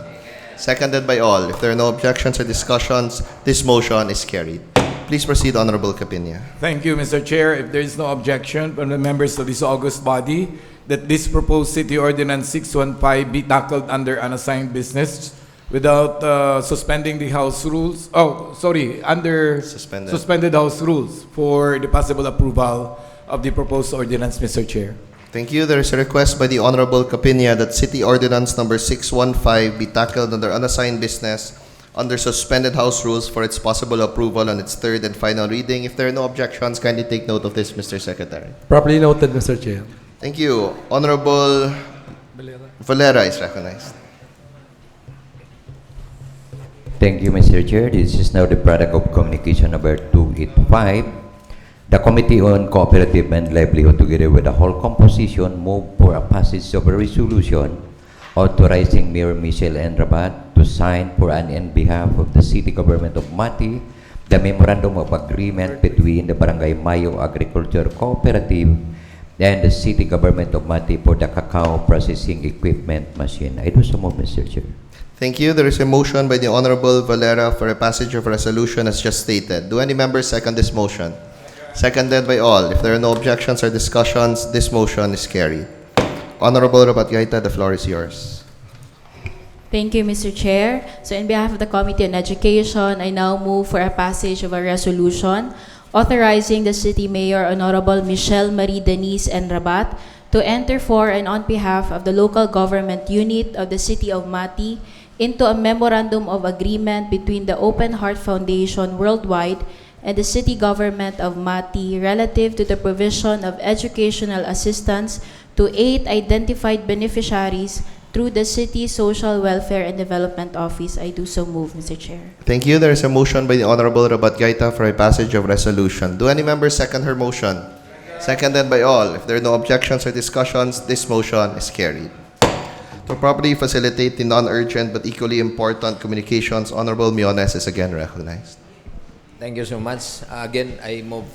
Seconded by all. If there are no objections or discussions, this motion is carried. Please proceed, Honorable Capinia. Thank you, Mr. Chair. If there is no objection from the members of this august body that this proposed City Ordinance 615 be tackled under unassigned business without suspending the House rules, under suspended House rules for the possible approval of the proposed ordinance, Mr. Chair. Thank you. There is a request by the Honorable Capinia that City Ordinance Number 615 be tackled under unassigned business under suspended House rules for its possible approval on its third and final reading. If there are no objections, kindly take note of this, Mr. Secretary. Properly noted, Mr. Chair. Thank you. Honorable Valera is recognized. Thank you, Mr. Chair. This is now the product of communication number 285. The Committee on Cooperative and Livelihood, together with the whole composition, move for a passage of a resolution authorizing Mayor Michelle N. Rabat to sign for and in behalf of the City Government of Mati the Memorandum of Agreement between the Barangay Mayo Agriculture Cooperative and the City Government of Mati for the cacao processing equipment machine. I do so move, Mr. Chair. Thank you. There is a motion by the Honorable Valera for a passage of resolution as just stated. Do any members second this motion? Seconded by all. If there are no objections or discussions, this motion is carried. Honorable Rabat Gaita, the floor is yours. Thank you, Mr. Chair. So in behalf of the Committee on Education, I now move for a passage of a resolution authorizing the City Mayor Honorable Michelle Marie Denise N. Rabat to enter for and on behalf of the local government unit of the City of Mati into a memorandum of agreement between the Open Heart Foundation Worldwide and the City Government of Mati relative to the provision of educational assistance to 8 identified beneficiaries through the City Social Welfare and Development Office. I do so move, Mr. Chair. Thank you. There is a motion by the Honorable Rabat Gaita for a passage of resolution. Do any members second her motion? Seconded by all. If there are no objections or discussions, this motion is carried. To properly facilitate the non-urgent but equally important communications, Honorable Miones is again recognized. Thank you so much. Again, I move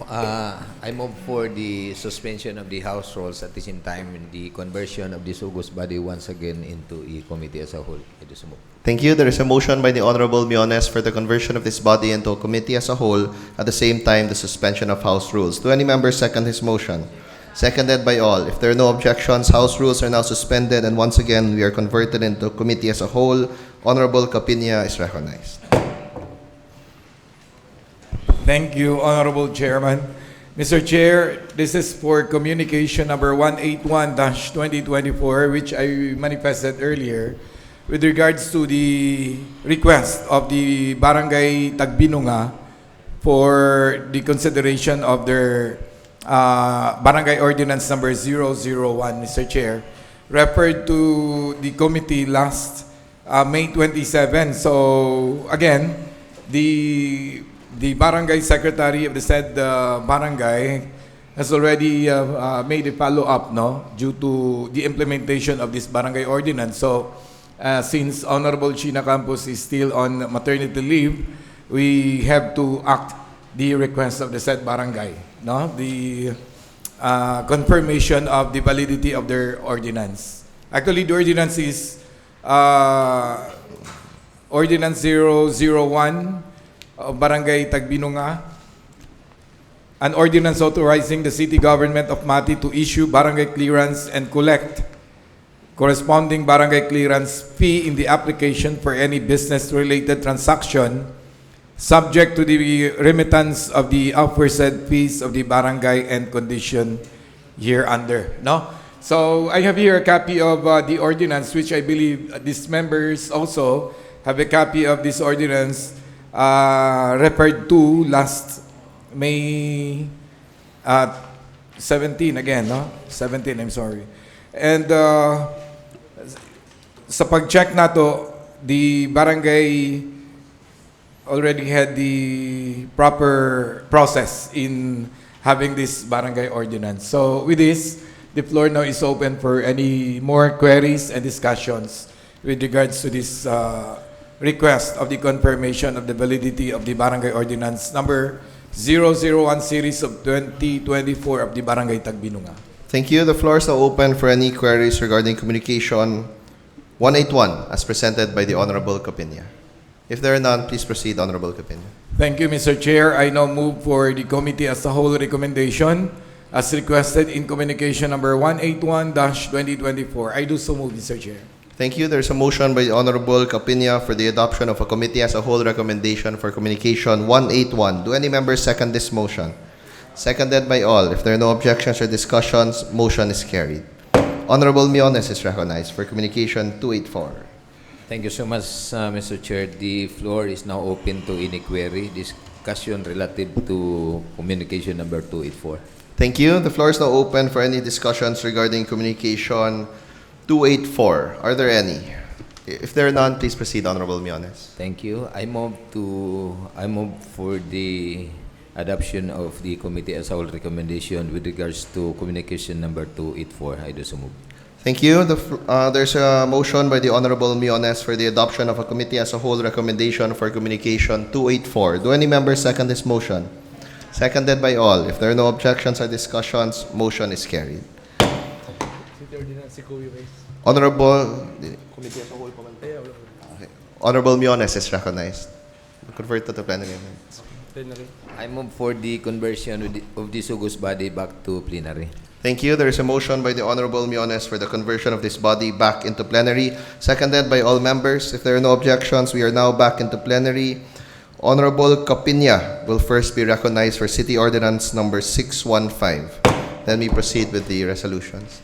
for the suspension of the House rules at the same time the conversion of this august body once again into a committee as a whole. I do so move. Thank you. There is a motion by the Honorable Miones for the conversion of this body into a committee as a whole, at the same time the suspension of House rules. Do any members second his motion? Seconded by all. If there are no objections, House rules are now suspended and once again we are converted into a committee as a whole. Honorable Capinia is recognized. Thank you, Honorable Chairman. Mr. Chair, this is for communication number 181-2024, which I manifested earlier, with regards to the request of the Barangay Tagbinunga for the consideration of their Barangay Ordinance number 001, Mr. Chair, referred to the committee last May 27. So, again, the the barangay secretary of the said barangay has already made a follow-up, no, due to the implementation of this barangay ordinance. So, since Honorable Sheena Campos is still on maternity leave, we have to act the request of the said barangay, no, the confirmation of the validity of their ordinance. Actually, the ordinance is Ordinance 001 of Barangay Tagbinunga, an ordinance authorizing the city government of Mati to issue barangay clearance and collect corresponding barangay clearance fee in the application for any business-related transaction subject to the remittance of the aforesaid fees of the barangay and condition hereunder. No? So I have here a copy of the ordinance, which I believe these members also have a copy of this ordinance referred to last May 17 again, no? 17, I'm sorry. And sa pag-check na to, the barangay already had the proper process in having this barangay ordinance. So with this, the floor now is open for any more queries and discussions with regards to this request of the confirmation of the validity of the barangay ordinance number 001 series of 2024 of the Barangay Tagbinunga. Thank you. The floor is now open for any queries regarding communication 181 as presented by the Honorable Capinya. If there are none, please proceed, Honorable Capinya. Thank you, Mr. Chair. I now move for the committee as a whole recommendation as requested in communication number 181-2024. I do so move, Mr. Chair. Thank you. There's a motion by the Honorable Capinya for the adoption of a committee as a whole recommendation for communication 181. Do any members second this motion? Seconded by all. If there are no objections or discussions, motion is carried. Honorable Miones is recognized for communication 284. Thank you so much, Mr. Chair. The floor is now open to any query, discussion relative to communication number 284. Thank you. The floor is now open for any discussions regarding communication 284. Are there any? If there are none, please proceed, Honorable Miones. Thank you. I move for the adoption of the committee as a whole recommendation with regards to communication number 284. I do so move. Thank you. There's a motion by the Honorable Miones for the adoption of a committee as a whole recommendation for communication 284. Do any members second this motion? Seconded by all. If there are no objections or discussions, motion is carried. Honorable Honorable Miones is recognized. Convert to plenary. I move for the conversion of this august body back to plenary. Thank you. There is a motion by the Honorable Miones for the conversion of this body back into plenary, seconded by all members. If there are no objections, we are now back into plenary. Honorable Capinya will first be recognized for City Ordinance number 615. Then we proceed with the resolutions.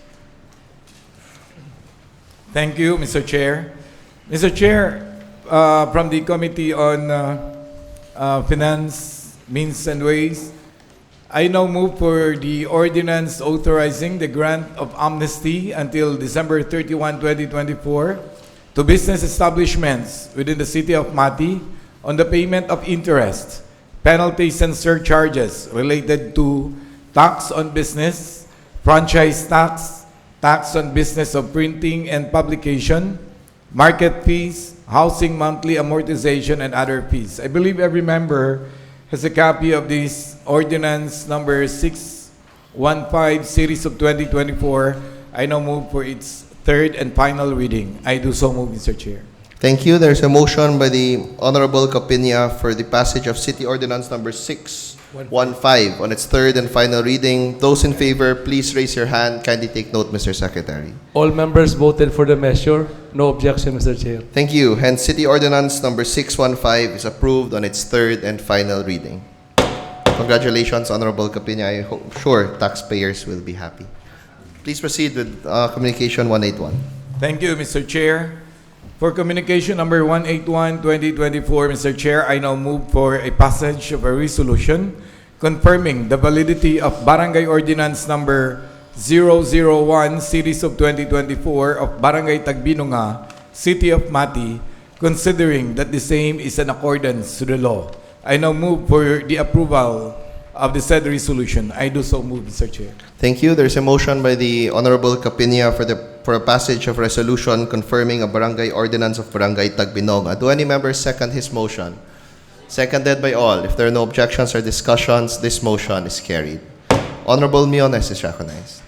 Thank you, Mr. Chair. Mr. Chair, from the Committee on Finance, Means and Ways, I now move for the ordinance authorizing the grant of amnesty until December 31, 2024 to business establishments within the city of Mati on the payment of interest, penalties and surcharges related to tax on business, franchise tax, tax on business of printing and publication, market fees, housing monthly amortization, and other fees. I believe every member has a copy of this ordinance number 615 series of 2024. I now move for its third and final reading. I do so move, Mr. Chair. Thank you. There's a motion by the Honorable Capinya for the passage of City Ordinance number 615 on its third and final reading. Those in favor, please raise your hand. Kindly take note, Mr. Secretary. All members voted for the measure. No objection, Mr. Chair. Thank you. Hence, City Ordinance number 615 is approved on its third and final reading. Congratulations, Honorable Capinya. I'm sure taxpayers will be happy. Please proceed with Communication 181. Thank you, Mr. Chair. For communication number 181-2024, Mr. Chair, I now move for a passage of a resolution confirming the validity of Barangay Ordinance number 001 series of 2024 of Barangay Tagbinunga, City of Mati, considering that the same is in accordance to the law. I now move for the approval of the said resolution. I do so move, Mr. Chair. Thank you. There's a motion by the Honorable Capinia for a passage of resolution confirming a barangay ordinance of Barangay Tagbinog. Do any members second his motion? Seconded by all. If there are no objections or discussions, this motion is carried. Honorable Miones is recognized.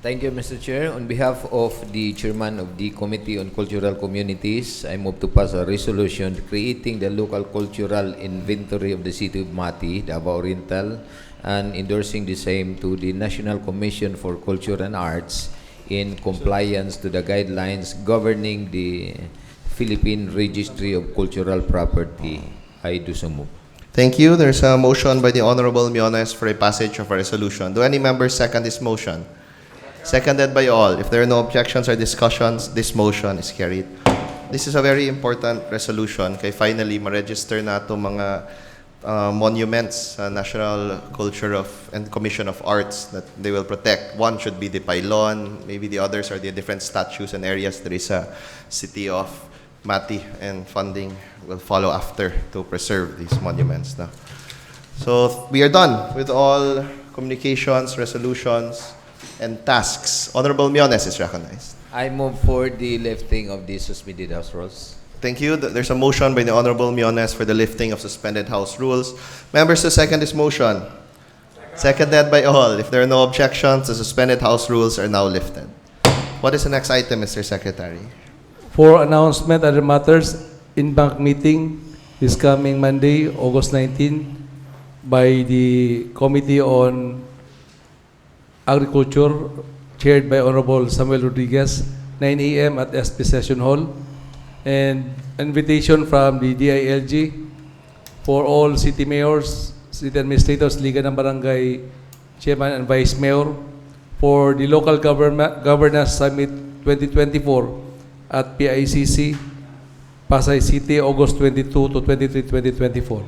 Thank you, Mr. Chair. On behalf of the Chairman of the Committee on Cultural Communities, I move to pass a resolution creating the local cultural inventory of the City of Mati, Davao Oriental, and endorsing the same to the National Commission for Culture and Arts in compliance to the guidelines governing the Philippine Registry of Cultural Property. I do so move. Thank you. There's a motion by the Honorable Miones for a passage of a resolution. Do any members second this motion? Seconded by all. If there are no objections or discussions, this motion is carried. This is a very important resolution kay finally ma-register na itong mga monuments sa National Culture of and Commission of Arts that they will protect. One should be the pylon, maybe the others are the different statues and areas there is a City of Mati, and funding will follow after to preserve these monuments. So we are done with all communications, resolutions, and tasks. Honorable Miones is recognized. I move for the lifting of the suspended House rules. Thank you. There's a motion by the Honorable Miones for the lifting of suspended House rules. Members to second this motion. Seconded by all. If there are no objections, the suspended House rules are now lifted. What is the next item, Mr. Secretary? For announcement, other matters, in-bank meeting is coming Monday, August 19, by the Committee on Agriculture, chaired by Honorable Samuel Rodriguez, 9 a.m. at SP Session Hall. And invitation from the DILG for all city mayors, city administrators, Liga ng Barangay Chairman and Vice Mayor for the Local Governance Summit 2024 at PICC, Pasay City, August 22 to 23, 2024.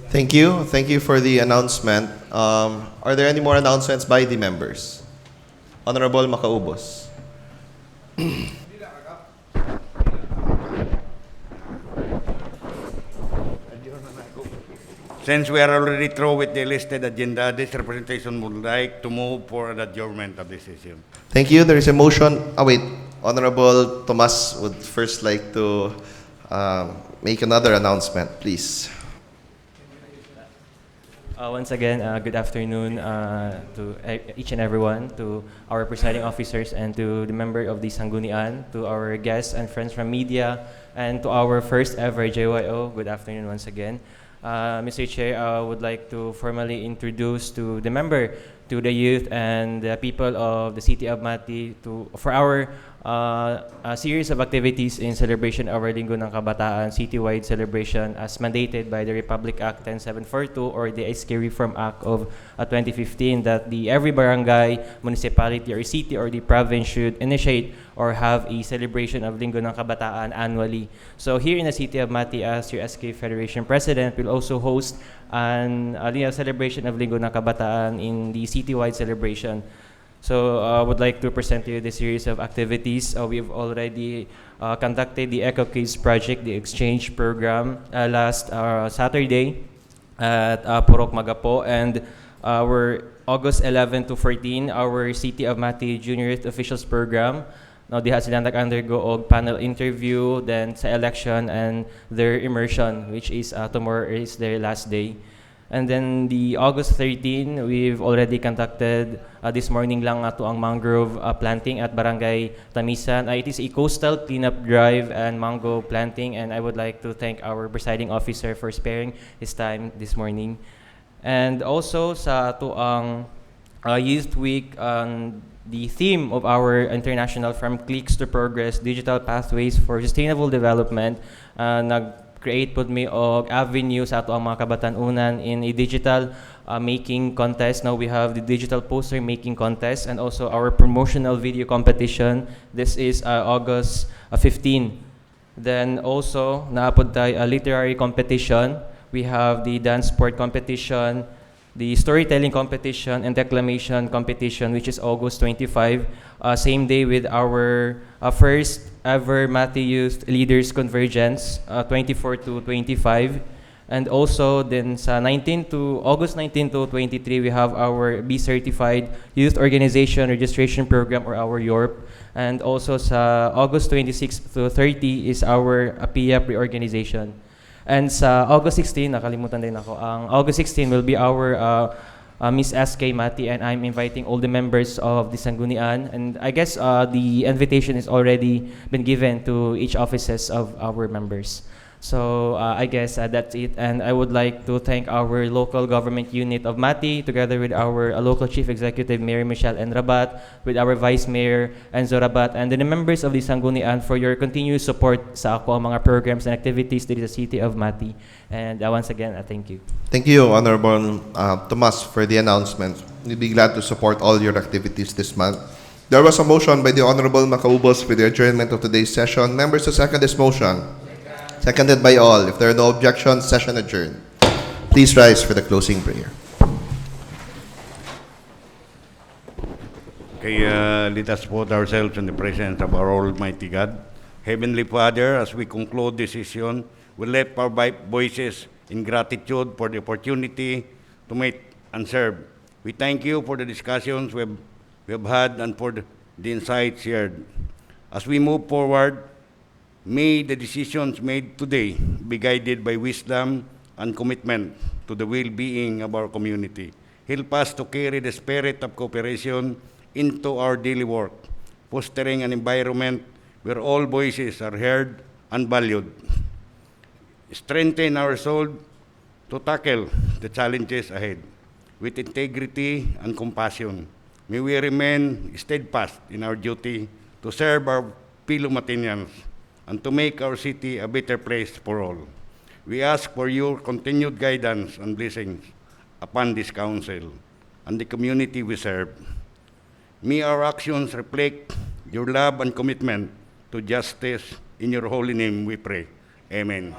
Thank you. Thank you for the announcement. Are there any more announcements by the members? Honorable Macaubos. Since we are already through with the listed agenda, this representation would like to move for the adjournment of this session. Thank you. There is a motion. Honorable Tomas would first like to make another announcement, please. Once again, good afternoon to each and everyone, to our presiding officers and to the member of the Sanggunian, to our guests and friends from media, and to our first ever JYO. Good afternoon once again. Mr. Chair, I would like to formally introduce to the member, to the youth and the people of the City of Mati for our a series of activities in celebration of our Linggo ng Kabataan citywide celebration as mandated by the Republic Act 10742 or the SK Reform Act of 2015 that every barangay, municipality or city or the province should initiate or have a celebration of Linggo ng Kabataan annually. So here in the City of Mati, as your SK Federation President, will also host a celebration of Linggo ng Kabataan in the citywide celebration. So I would like to present to you the series of activities. We've already conducted the Eco Kids Project, the exchange program last Saturday at Purok Magapo, and our August 11 to 14, our City of Mati Junior Youth Officials Program. Now, diha sila nag-undergo og panel interview, then sa election and their immersion, which is tomorrow is their last day. And then the August 13, we've already conducted this morning lang ato ang mangrove planting at Barangay Tamisan. It is a coastal cleanup drive and mango planting, and I would like to thank our presiding officer for sparing his time this morning. And also sa ato ang Youth Week, the theme of our international From Cliques to Progress, Digital Pathways for Sustainable Development, nag-create po mi og avenue sa ato ang mga kabatanunan in a digital making contest. Now we have the digital poster making contest and also our promotional video competition. This is August 15. Then also naapod tayo a literary competition. We have the dance sport competition, the storytelling competition and declamation competition, which is August 25, same day with our first ever Mati Youth Leaders Convergence, 24 to 25. And also then sa August 19 to 23, we have our B Certified Youth Organization Registration Program, or our YORP. And also sa August 26 to 30 is our APIA reorganization. And sa August 16, nakalimutan din ako, ang August 16 will be our Miss SK Mati, and I'm inviting all the members of the Sanggunian. And I guess the invitation is already been given to each offices of our members. So I guess that's it. And I would like to thank our local government unit of Mati, together with our local chief executive, Mary Michelle N. Rabat, with our vice mayor, Enzo Rabat, and the members of the Sanggunian for your continued support sa ako mga programs and activities dito sa city of Mati. And once again, thank you. Thank you, Honorable Tomas, for the announcement. We'll be glad to support all your activities this month. There was a motion by the Honorable Macaubos for the adjournment of today's session. Members to second this motion. Seconded by all. If there are no objections, session adjourned. Please rise for the closing prayer. Okay, let us put ourselves in the presence of our Almighty God. Heavenly Father, as we conclude this session, we lift our voices in gratitude for the opportunity to meet and serve. We thank you for the discussions we have had and for the insights shared. As we move forward, may the decisions made today be guided by wisdom and commitment to the well-being of our community. Help us to carry the spirit of cooperation into our daily work, fostering an environment where all voices are heard and valued. Strengthen our resolve to tackle the challenges ahead with integrity and compassion. May we remain steadfast in our duty to serve our fellow Matinians and to make our city a better place for all. We ask for your continued guidance and blessings upon this council and the community we serve. May our actions reflect your love and commitment to justice. In your holy name we pray. Amen.